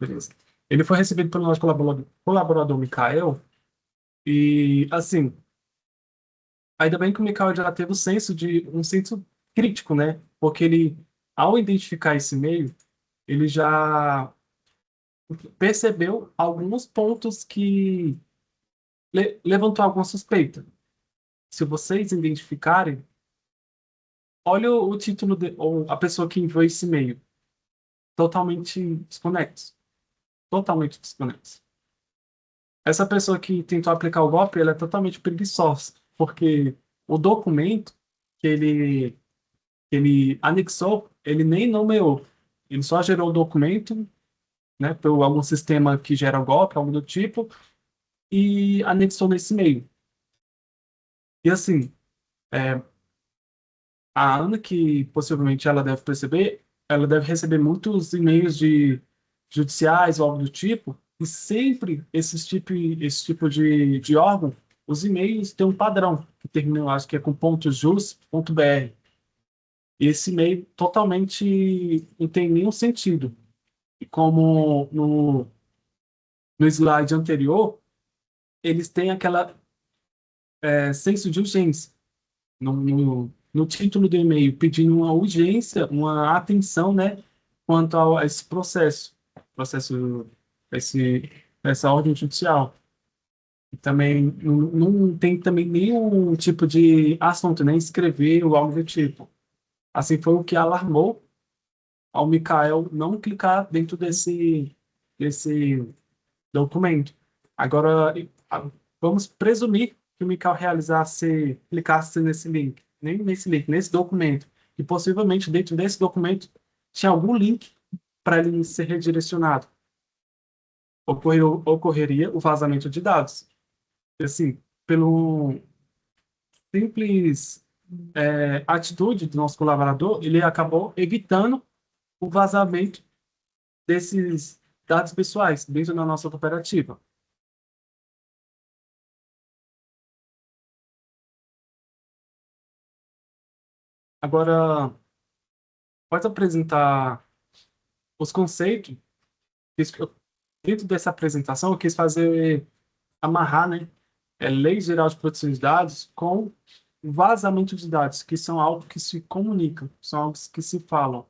Beleza. Ele foi recebido pelo nosso colaborador Mikael. E, assim, ainda bem que o Mikael já teve um senso crítico, né? Porque ele, ao identificar esse e-mail, ele já percebeu alguns pontos que levantou alguma suspeita. Se vocês identificarem, olha o título ou a pessoa que enviou esse e-mail. Totalmente desconexo. Totalmente desconexo. Essa pessoa que tentou aplicar o golpe, ela é totalmente preguiçosa, porque o documento que ele anexou, ele nem nomeou. Ele só gerou o documento né, por algum sistema que gera golpe, algo do tipo, e anexou nesse e-mail. E assim, é, a Ana, que possivelmente ela deve perceber, ela deve receber muitos e-mails de judiciais ou algo do tipo, e sempre esse tipo de órgão, os e-mails têm um padrão, que termina, eu acho que é com .jus.br. E esse e-mail totalmente não tem nenhum sentido. E como no slide anterior, eles têm aquela senso de urgência no título do e-mail, pedindo uma urgência, uma atenção, né, quanto a esse processo, esse, essa ordem judicial. E também não tem também nenhum tipo de assunto, nem escrever ou algo do tipo. Assim foi o que alarmou ao Mikael não clicar dentro desse documento. Agora, vamos presumir que o Mikael clicasse nesse link, nem nesse link, nesse documento, e possivelmente dentro desse documento tinha algum link para ele ser redirecionado. Ocorreria o vazamento de dados. E, assim, pelo simples atitude do nosso colaborador, ele acabou evitando o vazamento desses dados pessoais dentro da nossa cooperativa. Agora, pode apresentar os conceitos. Isso- Dentro dessa apresentação, eu quis amarrar, né, Lei Geral de Proteção de Dados com vazamento de dados, que são algo que se comunicam, são algo que se falam.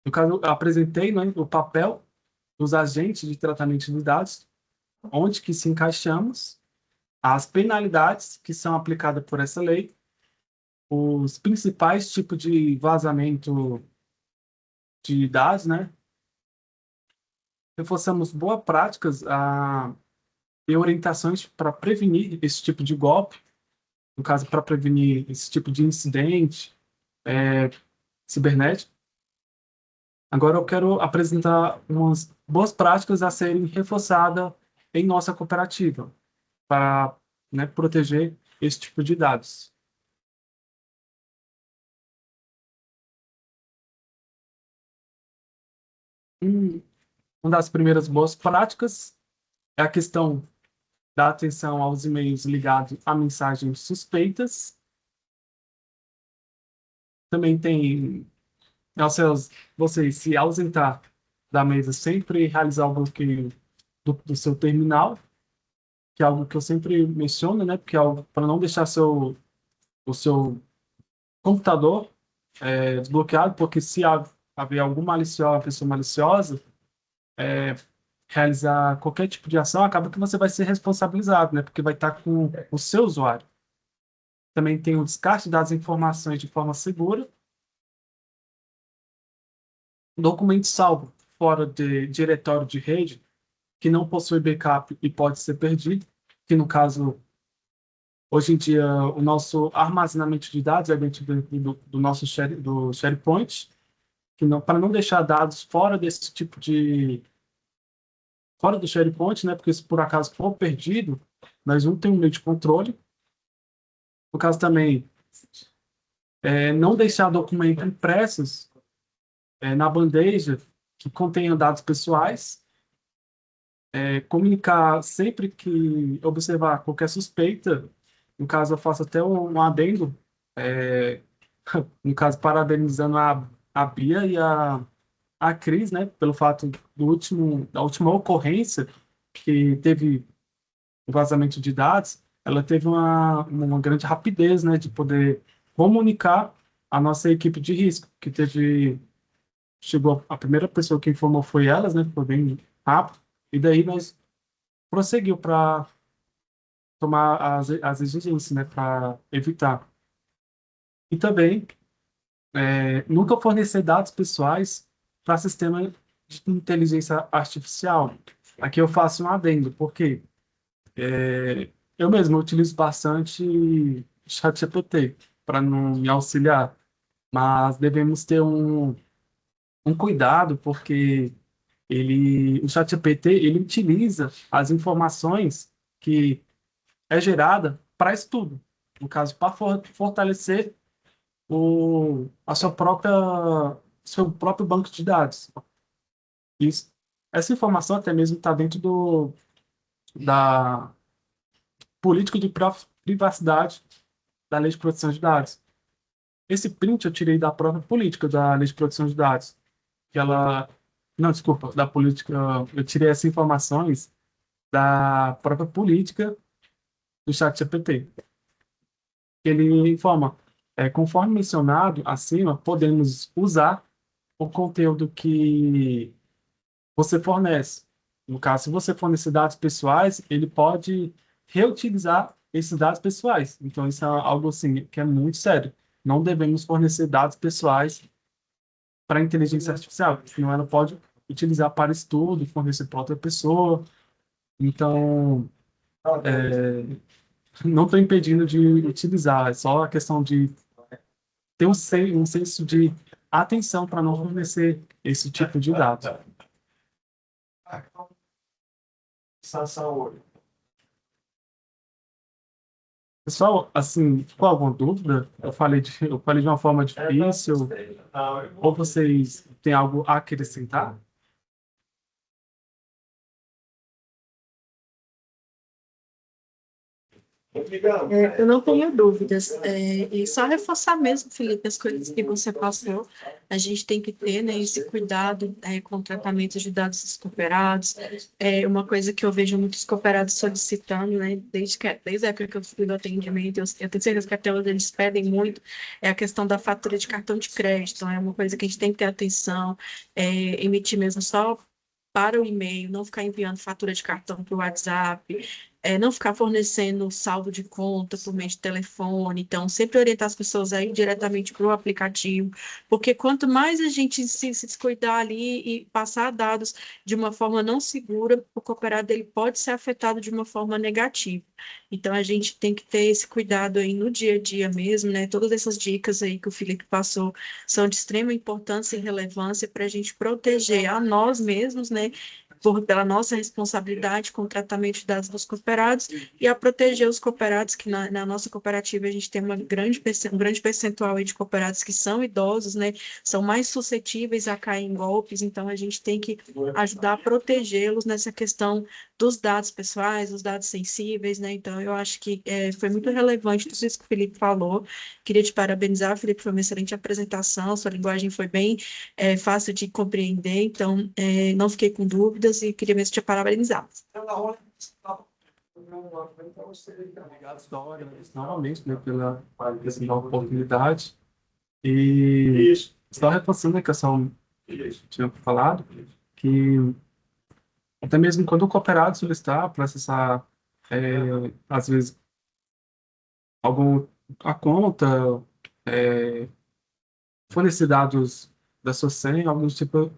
No caso, eu apresentei, né, o papel dos agentes de tratamento de dados, onde que se encaixamos, as penalidades que são aplicadas por essa lei, os principais tipos de vazamento de dados, né? Reforçamos boas práticas e orientações para prevenir esse tipo de golpe, no caso, para prevenir esse tipo de incidente cibernético. Agora eu quero apresentar umas boas práticas a serem reforçadas em nossa cooperativa, para, né, proteger esse tipo de dados. Um, uma das primeiras boas práticas é a questão da atenção aos e-mails ligados a mensagens suspeitas. Também tem você se ausentar da mesa, sempre realizar o bloqueio do seu terminal, que é algo que eu sempre menciono, né? Porque é algo para não deixar o seu computador desbloqueado, porque se haver algum malicioso, uma pessoa maliciosa, realizar qualquer tipo de ação, acaba que você vai ser responsabilizado, né? Porque vai estar com o seu usuário. Também tem o descarte das informações de forma segura. Documento salvo fora de diretório de rede que não possui backup e pode ser perdido, que no caso, hoje em dia, o nosso armazenamento de dados é dentro do nosso do SharePoint, que não, para não deixar dados fora desse tipo fora do SharePoint, né, porque se por acaso for perdido, nós não temos um meio de controle. No caso também, não deixar documentos impressos na bandeja que contenham dados pessoais, comunicar sempre que observar qualquer suspeita. No caso, eu faço até um adendo, é, no caso, parabenizando a Bia e a Cris, né, pelo fato da última ocorrência que teve o vazamento de dados, ela teve uma grande rapidez, né, de poder comunicar a nossa equipe de risco, que chegou a primeira pessoa que informou foi elas, né, foi bem rápido, e daí nós prosseguiu para tomar as exigências, né, para evitar. E também nunca fornecer dados pessoais para sistema de inteligência artificial. Aqui eu faço um adendo, porque eu mesmo utilizo bastante ChatGPT para não me auxiliar, mas devemos ter um cuidado, porque o ChatGPT, ele utiliza as informações que é gerada para estudo, no caso, para fortalecer a sua própria, seu próprio banco de dados. Isso, essa informação até mesmo está dentro da política de privacidade da Lei de Proteção de Dados. Esse print eu tirei da própria política da Lei de Proteção de Dados, que ela, não, desculpa, da política, eu tirei essas informações da própria política do ChatGPT. Ele informa, conforme mencionado acima, podemos usar o conteúdo que você fornece. No caso, se você fornecer dados pessoais, ele pode reutilizar esses dados pessoais. Então, isso é algo assim que é muito sério. Não devemos fornecer dados pessoais para a inteligência artificial, senão ela pode utilizar para estudo, fornecer para outra pessoa. Então, não estou impedindo de utilizar, é só a questão de ter um senso de atenção para não fornecer esse tipo de dados. Pessoal, assim, ficou alguma dúvida? Eu falei de uma forma difícil, ou vocês têm algo a acrescentar? Eu não tenho dúvidas. E só reforçar mesmo, Felipe, as coisas que você passou. A gente tem que ter, né, esse cuidado, com o tratamento de dados descooperados. É uma coisa que eu vejo muitos cooperados solicitando, né, desde a época que eu fui do atendimento, eu tenho certeza que até hoje eles pedem muito, é a questão da fatura de cartão de crédito. Então, é uma coisa que a gente tem que ter atenção, emitir mesmo só para o e-mail, não ficar enviando fatura de cartão para o WhatsApp, não ficar fornecendo saldo de conta por meio de telefone. Então, sempre orientar as pessoas a ir diretamente para o aplicativo, porque quanto mais a gente se descuidar ali e passar dados de uma forma não segura, o cooperado ele pode ser afetado de uma forma negativa. Então, a gente tem que ter esse cuidado aí no dia a dia mesmo, né? Todas essas dicas aí que o Felipe passou são de extrema importância e relevância para a gente proteger a nós mesmos, né? Pela nossa responsabilidade com o tratamento de dados dos cooperados e a proteger os cooperados, que na nossa cooperativa a gente tem um grande percentual aí de cooperados que são idosos, né? São mais suscetíveis a cair em golpes, então a gente tem que ajudar a protegê-los nessa questão dos dados pessoais, dos dados sensíveis, né? Então, eu acho que foi muito relevante tudo isso que o Felipe falou. Queria te parabenizar, Felipe, foi uma excelente apresentação, sua linguagem foi bem fácil de compreender, então não fiquei com dúvidas e queria mesmo te parabenizar. Obrigado, Dora, novamente, né, pela essa nova oportunidade. E só reforçando a questão que eu tinha falado, que até mesmo quando o cooperado solicitar para acessar, às vezes, a conta, é, fornecer dados da sua senha, algum tipo.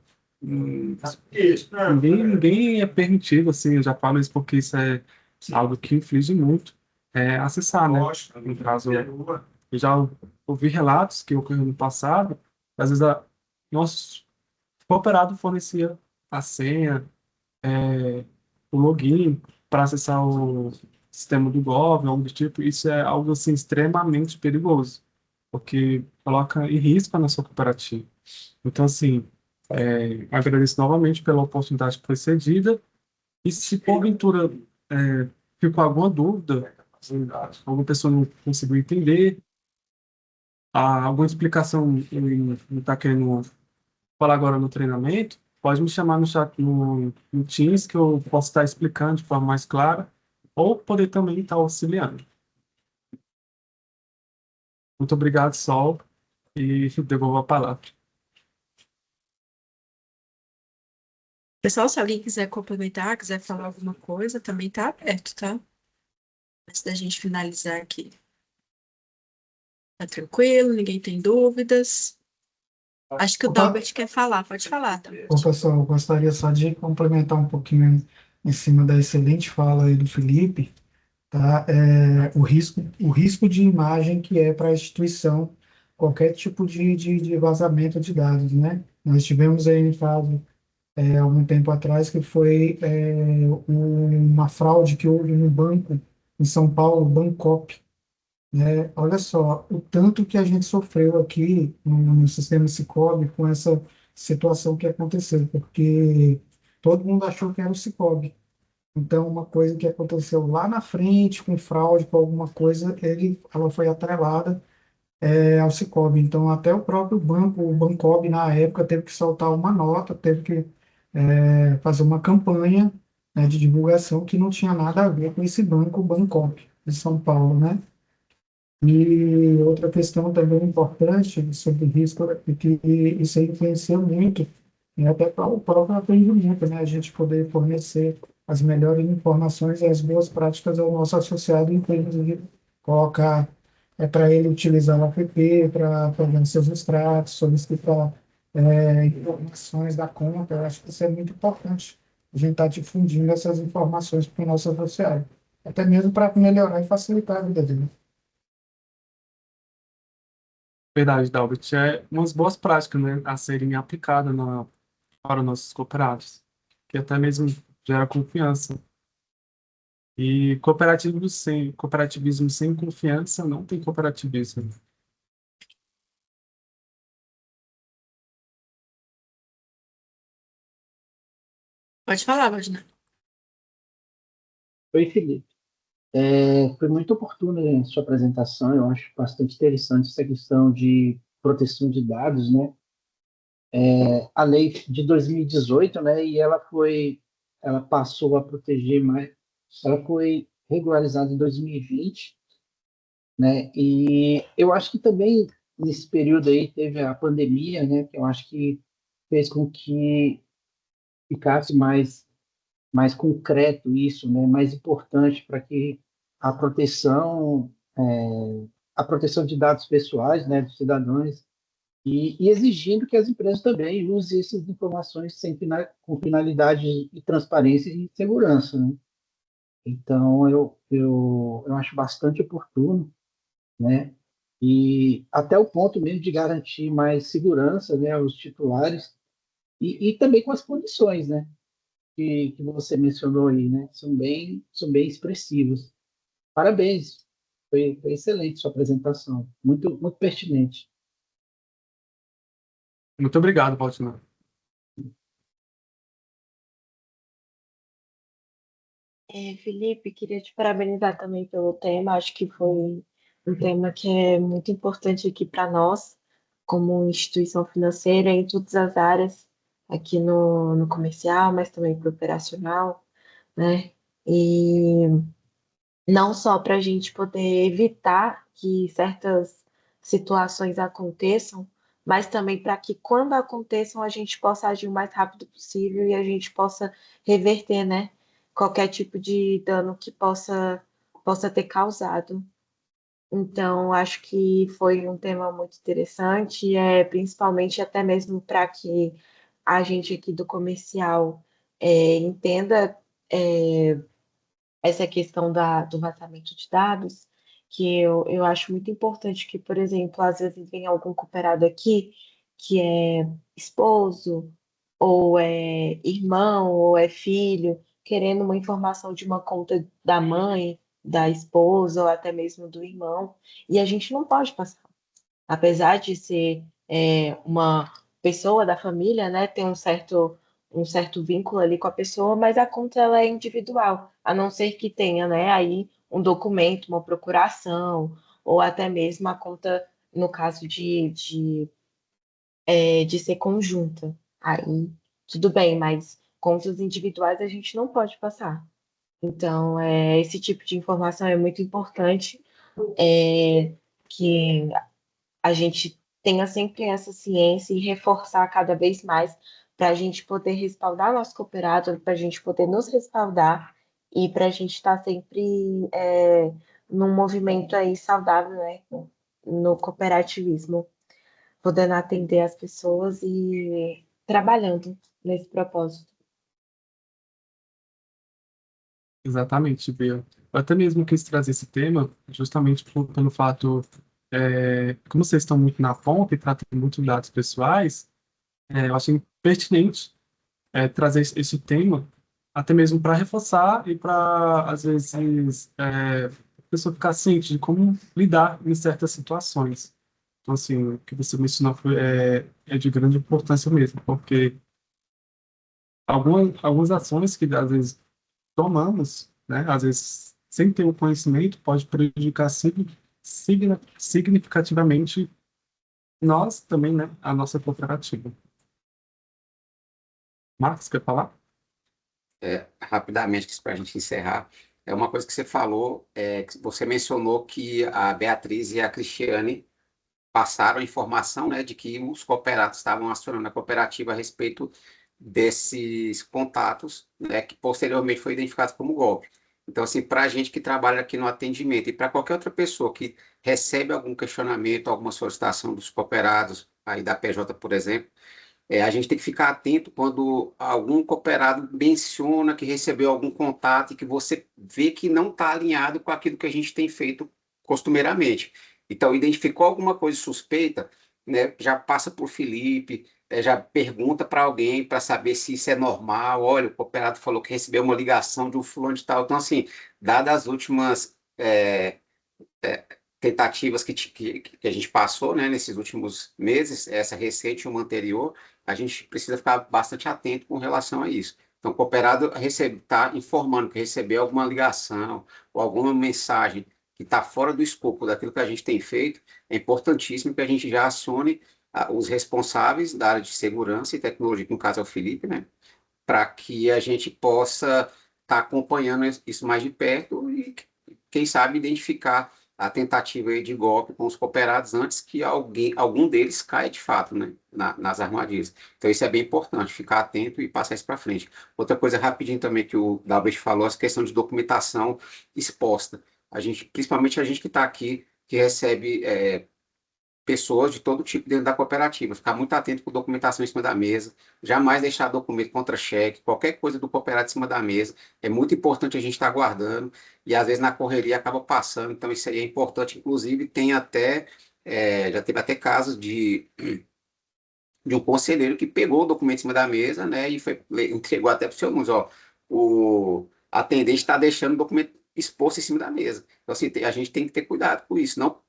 Ninguém é permitido, assim, eu já falo isso porque isso é algo que inflige muito, acessar, né? No caso, eu já ouvi relatos que ocorreram no passado, às vezes nosso cooperado fornecia a senha, o login para acessar o sistema do Gov, algo do tipo, isso é algo assim extremamente perigoso, porque coloca em risco a nossa cooperativa. Então, assim, agradeço novamente pela oportunidade que foi cedida, e se porventura ficou alguma dúvida, se alguma pessoa não conseguiu entender, alguma explicação não está querendo falar agora no treinamento, pode me chamar no chat, no Teams, que eu posso estar explicando de forma mais clara, ou poder também estar auxiliando. Muito obrigado, Sol, e devolvo a palavra. Pessoal, se alguém quiser complementar, quiser falar alguma coisa, também está aberto, tá? Antes da gente finalizar aqui. Tá tranquilo? Ninguém tem dúvidas? Acho que o Dalbert quer falar. Pode falar, Dalbert. Bom, pessoal, eu gostaria só de complementar um pouquinho em cima da excelente fala aí do Felipe, tá? O risco de imagem que é para a instituição qualquer tipo de vazamento de dados, né? Nós tivemos aí em fase, algum tempo atrás, que foi uma fraude que houve no banco em São Paulo, Bancop, né? Olha só, o tanto que a gente sofreu aqui no sistema Sicoob com essa situação que aconteceu, porque todo mundo achou que era o Sicoob. Então, uma coisa que aconteceu lá na frente, com fraude, com alguma coisa, ela foi atrelada, ao Sicoob. Então, até o próprio banco, o Bancob, na época, teve que soltar uma nota, teve que fazer uma campanha, né, de divulgação que não tinha nada a ver com esse banco, o Bancob, de São Paulo, né? E outra questão também importante sobre risco é que isso aí influencia muito, e até para o próprio atendimento, né? A gente poder fornecer as melhores informações e as boas práticas ao nosso associado, em termos de colocar, para ele utilizar o app, para fazer seus extratos, solicitar informações da conta. Eu acho que isso é muito importante. A gente está difundindo essas informações para o nosso associado, até mesmo para melhorar e facilitar a vida dele. Verdade, Dalbert. É umas boas práticas, né, a serem aplicadas para os nossos cooperados, que até mesmo gera confiança. E cooperativismo sem confiança não tem cooperativismo. Pode falar, Valdinei. Oi, Felipe. Foi muito oportuna a sua apresentação. Eu acho bastante interessante essa questão de proteção de dados, né? A lei de 2018, né? E ela passou a proteger mais. Ela foi regularizada em 2020, né? E eu acho que também nesse período aí teve a pandemia, né? Que eu acho que fez com que ficasse mais concreto isso, né? Mais importante para que a proteção a proteção de dados pessoais, né, dos cidadãos e exigindo que as empresas também usem essas informações com finalidade de transparência e segurança, né? Então eu acho bastante oportuno, né? E até o ponto mesmo de garantir mais segurança, né, aos titulares e também com as condições, né, que você mencionou aí, né? São bem expressivos. Parabéns, foi excelente sua apresentação, muito, muito pertinente. Muito obrigado, Valtinor. Felipe, queria te parabenizar também pelo tema. Acho que foi um tema que é muito importante aqui para nós, como instituição financeira, em todas as áreas, aqui no comercial, mas também para o operacional, né? E não só para a gente poder evitar que certas situações aconteçam, mas também para que quando aconteçam a gente possa agir o mais rápido possível e a gente possa reverter, né, qualquer tipo de dano que possa ter causado. Então, acho que foi um tema muito interessante, principalmente até mesmo para que a gente aqui do comercial entenda essa questão do vazamento de dados, que eu acho muito importante que, por exemplo, às vezes vem algum cooperado aqui que é esposo, ou é irmão, ou é filho, querendo uma informação de uma conta da mãe, da esposa, ou até mesmo do irmão, e a gente não pode passar. Apesar de ser uma pessoa da família, né, tem um certo vínculo ali com a pessoa, mas a conta ela é individual, a não ser que tenha, né, aí um documento, uma procuração, ou até mesmo a conta, no caso de ser conjunta. Aí tudo bem, mas contas individuais a gente não pode passar. Então, esse tipo de informação é muito importante, que a gente tenha sempre essa ciência e reforçar cada vez mais para a gente poder respaldar nosso cooperado, para a gente poder nos respaldar e para a gente estar sempre num movimento aí saudável, né, no cooperativismo, podendo atender as pessoas e trabalhando nesse propósito. Exatamente, Bia. Eu até mesmo quis trazer esse tema justamente pelo fato como vocês estão muito na ponta e tratam muito de dados pessoais, eu achei pertinente trazer esse tema, até mesmo para reforçar e para, às vezes, a pessoa ficar ciente de como lidar em certas situações. Então, assim, o que você mencionou é de grande importância mesmo, porque algumas ações que, às vezes, tomamos, né, às vezes, sem ter o conhecimento, pode prejudicar significativamente nós também, né, a nossa cooperativa. Marcos, quer falar? Rapidamente, para a gente encerrar, é uma coisa que você falou, que você mencionou que a Beatriz e a Cristiane passaram a informação, né, de que os cooperados estavam acionando a cooperativa a respeito desses contatos, né, que posteriormente foi identificado como golpe. Então, assim, para a gente que trabalha aqui no atendimento e para qualquer outra pessoa que recebe algum questionamento, alguma solicitação dos cooperados, aí da PJ, por exemplo, a gente tem que ficar atento quando algum cooperado menciona que recebeu algum contato e que você vê que não está alinhado com aquilo que a gente tem feito costumeiramente. Então, identificou alguma coisa suspeita, né, já passa por Felipe, já pergunta para alguém para saber se isso é normal. Olha, o cooperado falou que recebeu uma ligação de um fulano de tal. Então, assim, dadas as últimas tentativas que a gente passou, né, nesses últimos meses, essa recente e uma anterior, a gente precisa ficar bastante atento com relação a isso. Então, o cooperado está informando que recebeu alguma ligação ou alguma mensagem que está fora do escopo daquilo que a gente tem feito, é importantíssimo que a gente já acione os responsáveis da área de segurança e tecnologia, que no caso é o Felipe, né, para que a gente possa estar acompanhando isso mais de perto e, quem sabe, identificar a tentativa aí de golpe com os cooperados antes que algum deles caia de fato, né, nas armadilhas. Então, isso é bem importante, ficar atento e passar isso para frente. Outra coisa rapidinho também que o Dalbert falou, essa questão de documentação exposta. A gente, principalmente a gente que está aqui, que recebe pessoas de todo tipo dentro da cooperativa, ficar muito atento com documentação em cima da mesa, jamais deixar documento contra cheque, qualquer coisa do cooperado em cima da mesa, é muito importante a gente estar guardando, e às vezes na correria acaba passando, então isso aí é importante, inclusive tem até, já teve até casos de um conselheiro que pegou o documento em cima da mesa, né, e entregou até para o seu Nunes, ó, o atendente está deixando o documento exposto em cima da mesa. Então, assim, a gente tem que ter cuidado com isso, não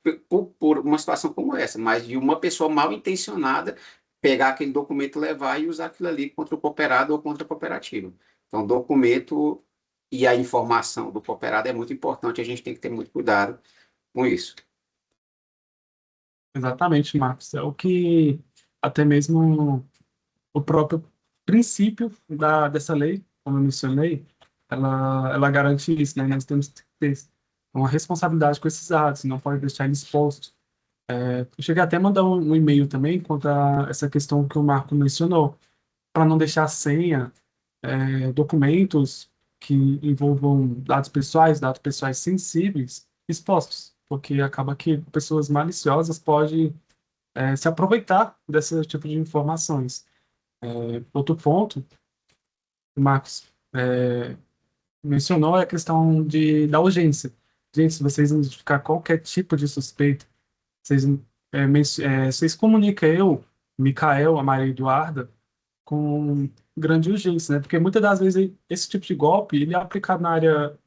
por uma situação como essa, mas de uma pessoa mal intencionada pegar aquele documento, levar e usar aquilo ali contra o cooperado ou contra a cooperativa. Então, o documento e a informação do cooperado é muito importante, a gente tem que ter muito cuidado com isso. Exatamente, Marcos. É o que até mesmo o próprio princípio dessa lei, como eu mencionei, ela garante isso, né? Nós temos que ter uma responsabilidade com esses dados, não pode deixar eles expostos. Eu cheguei até a mandar um e-mail também quanto a essa questão que o Marco mencionou, para não deixar senha, documentos que envolvam dados pessoais sensíveis expostos, porque acaba que pessoas maliciosas podem se aproveitar desse tipo de informações. Outro ponto, o Marcos mencionou, é a questão da urgência. Gente, se vocês identificar qualquer tipo de suspeita, vocês comunicam eu, Micael, a Maria Eduarda, com grande urgência, né? Porque muitas das vezes esse tipo de golpe ele é aplicado na área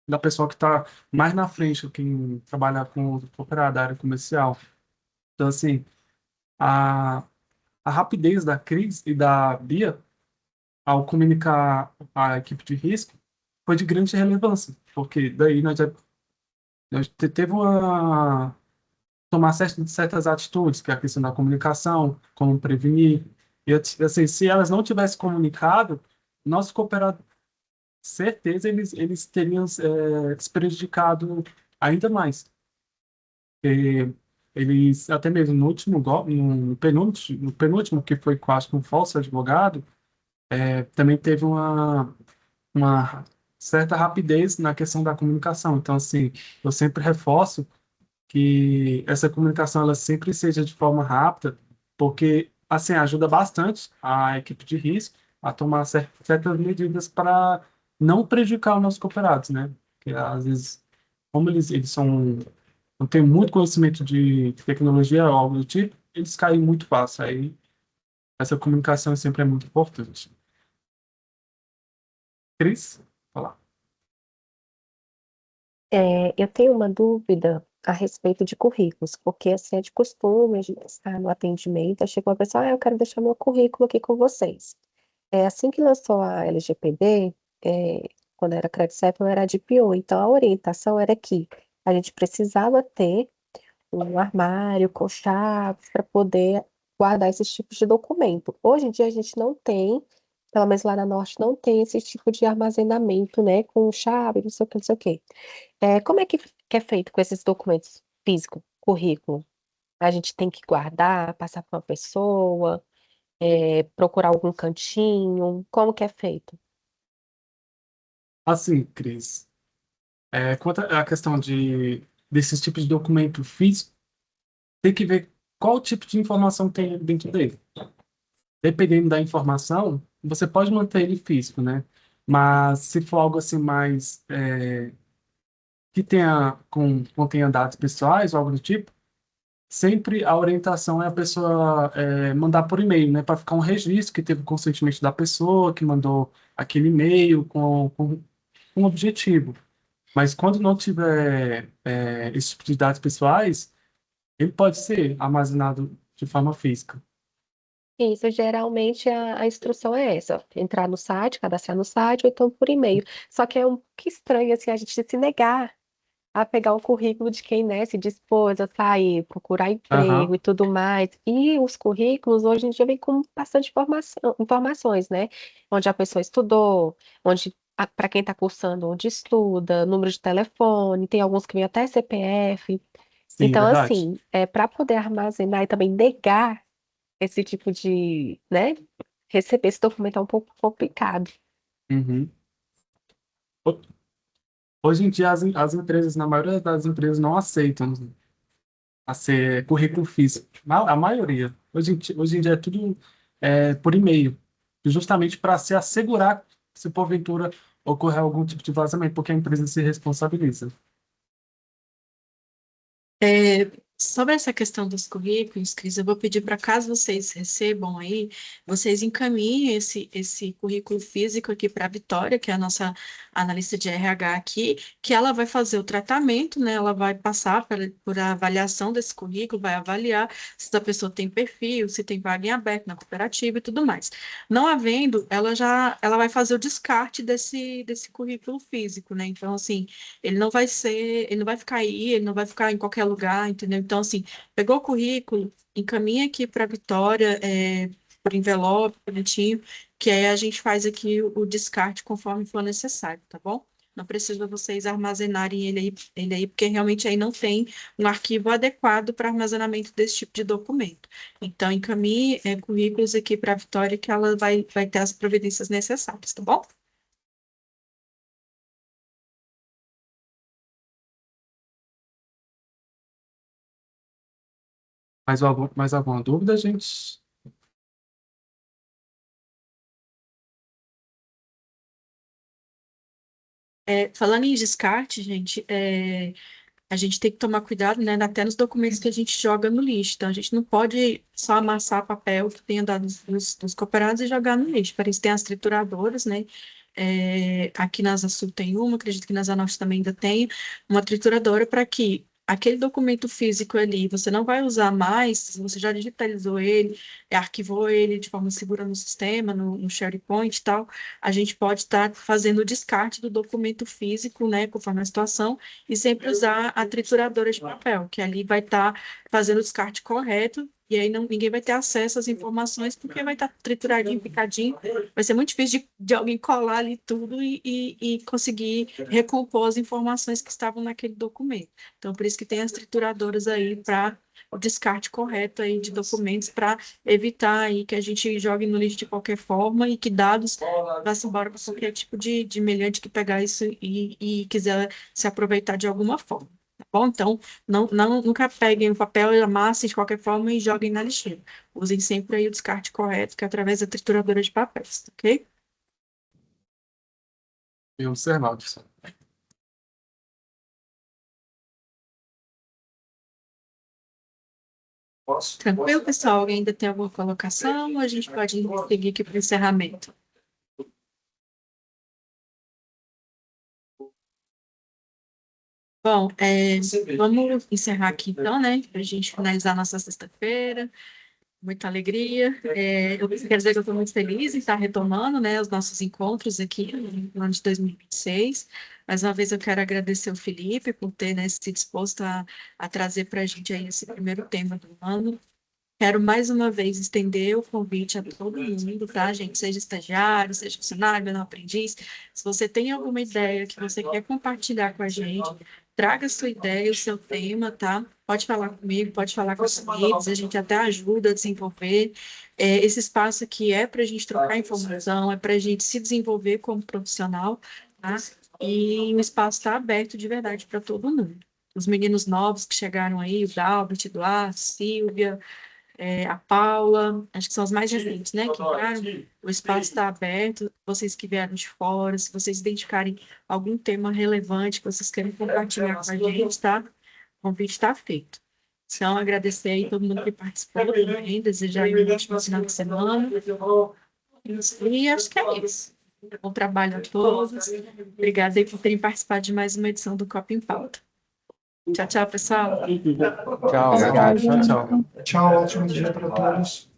da pessoa que está mais na frente, quem trabalha com operar da área comercial. Então, assim, a, a rapidez da Cris e da Bia ao comunicar à equipe de risco foi de grande relevância, porque daí nós teve uma tomar certas atitudes, que é a questão da comunicação, como prevenir. E assim, se elas não tivessem comunicado, nossos cooperados, certeza, eles teriam se prejudicado ainda mais. E eles, até mesmo no último golpe, no penúltimo, que foi quase com um falso advogado, também teve uma certa rapidez na questão da comunicação. Então, assim, eu sempre reforço que essa comunicação ela sempre seja de forma rápida, porque assim ajuda bastante a equipe de risco a tomar certas medidas para não prejudicar os nossos cooperados, né? Porque às vezes, como eles são não tem muito conhecimento de tecnologia ou algo do tipo, eles caem muito fácil. Aí essa comunicação sempre é muito importante. Cris, falar. Eu tenho uma dúvida a respeito de currículos, porque assim é de costume, a gente está no atendimento, aí chega uma pessoa, eu quero deixar meu currículo aqui com vocês. Assim que lançou a LGPD, quando era CredCep, eu era DPO, então a orientação era que a gente precisava ter um armário com chaves para poder guardar esses tipos de documento. Hoje em dia a gente não tem, pelo menos lá na Norte, não tem esse tipo de armazenamento, né, com chave, não sei o que, não sei o que. Como é que é feito com esses documentos físicos, currículo? A gente tem que guardar, passar para uma pessoa, procurar algum cantinho, como que é feito? Assim, Cris, quanto à questão desses tipos de documento físico, tem que ver qual tipo de informação tem dentro dele. Dependendo da informação, você pode manter ele físico, né? Mas se for algo assim mais que contenha dados pessoais ou algo do tipo, sempre a orientação é a pessoa mandar por e-mail, né? Para ficar um registro que teve o consentimento da pessoa, que mandou aquele e-mail com um objetivo. Mas quando não tiver esse tipo de dados pessoais, ele pode ser armazenado de forma física. Isso, geralmente a instrução é essa, entrar no site, cadastrar no site, ou então por e-mail. Só que é um que estranho, assim, a gente se negar a pegar o currículo de quem, né, se dispôs a sair, procurar emprego Aham, e tudo mais. E os currículos hoje em dia vêm com bastante informações, né? Onde a pessoa estudou, onde para quem está cursando, onde estuda, número de telefone, tem alguns que vêm até CPF. sim, Então, verdade. assim, para poder armazenar e também negar esse tipo de, né, receber esse documento é um pouco complicado. Uhum. Ho- Hoje em dia, as empresas, na maioria das empresas, não aceitam a ser currículo físico. A maioria. Hoje em dia é tudo por e-mail. Justamente para se assegurar se porventura ocorrer algum tipo de vazamento, porque a empresa se responsabiliza. Sobre essa questão dos currículos, Cris, eu vou pedir para caso vocês recebam aí, vocês encaminhem esse currículo físico aqui para a Vitória, que é a nossa analista de RH aqui, que ela vai fazer o tratamento, né? Ela vai passar por a avaliação desse currículo, vai avaliar se a pessoa tem perfil, se tem vaga em aberto na cooperativa e tudo mais. Não havendo, ela vai fazer o descarte desse currículo físico, né? Então, assim, ele não vai ficar aí, ele não vai ficar em qualquer lugar, entendeu? Então, assim, pegou o currículo, encaminha aqui para a Vitória, por envelope, bonitinho, que aí a gente faz aqui o descarte conforme for necessário, tá bom? Não precisa vocês armazenarem ele aí, porque realmente aí não tem um arquivo adequado para armazenamento desse tipo de documento. Então, encaminhe currículos aqui para a Vitória, que ela vai ter as providências necessárias, tá bom? Mais alguma dúvida, gente? Falando em descarte, gente, a gente tem que tomar cuidado, né, até nos documentos que a gente joga no lixo. Então, a gente não pode só amassar papel que tenha dado dos cooperados e jogar no lixo. Para isso, tem as trituradoras, né? Aqui na Asa Sul tem uma, acredito que na Asa Norte também ainda tem, uma trituradora para que aquele documento físico ali você não vai usar mais, se você já digitalizou ele, arquivou ele de forma segura no sistema, no SharePoint e tal, a gente pode estar fazendo o descarte do documento físico, né, conforme a situação, e sempre usar a trituradora de papel, que ali vai estar fazendo o descarte correto, e aí ninguém vai ter acesso às informações, porque vai estar trituradinho, picadinho, vai ser muito difícil de alguém colar ali tudo e conseguir recompor as informações que estavam naquele documento. Então, por isso que tem as trituradoras aí para o descarte correto aí de documentos, para evitar aí que a gente jogue no lixo de qualquer forma e que dados vá-se embora para qualquer tipo de meliante que pegar isso e quiser se aproveitar de alguma forma. Tá bom? Então, nunca peguem o papel, amassem de qualquer forma e joguem na lixeira. Usem sempre aí o descarte correto, que é através da trituradora de papéis, ok? Bem observado. Tranquilo, pessoal? Alguém ainda tem alguma colocação? Ou a gente pode seguir aqui para o encerramento? Bom, vamos encerrar aqui então, né? Para a gente finalizar nossa sexta-feira. Muita alegria. Eu quero dizer que eu estou muito feliz em estar retomando, né, os nossos encontros aqui no ano de 2026. Mais uma vez eu quero agradecer o Felipe por ter, né, se disposto a trazer para a gente aí esse primeiro tema do ano. Quero mais uma vez estender o convite a todo mundo, tá, gente? Seja estagiário, seja funcionário, menor aprendiz. Se você tem alguma ideia que você quer compartilhar com a gente, traga a sua ideia, o seu tema, tá? Pode falar comigo, pode falar com os amigos, a gente até ajuda a desenvolver. Esse espaço aqui é para a gente trocar informação, é para a gente se desenvolver como profissional, tá? E o espaço está aberto de verdade para todo mundo. Os meninos novos que chegaram aí, o Dalbert, Eduardo, Silvia, a Paula, acho que são as mais recentes, né? Que entraram. O espaço está aberto. Vocês que vieram de fora, se vocês identificarem algum tema relevante que vocês querem compartilhar com a gente, tá? O convite está feito. Então, agradecer aí todo mundo que participou também, desejar um ótimo final de semana. E acho que é isso. Bom trabalho a todos. Obrigada aí por terem participado de mais uma edição do Copa em Pauta. Tchau, tchau, pessoal. Tchau, obrigado. Tchau, ótimo dia para todos.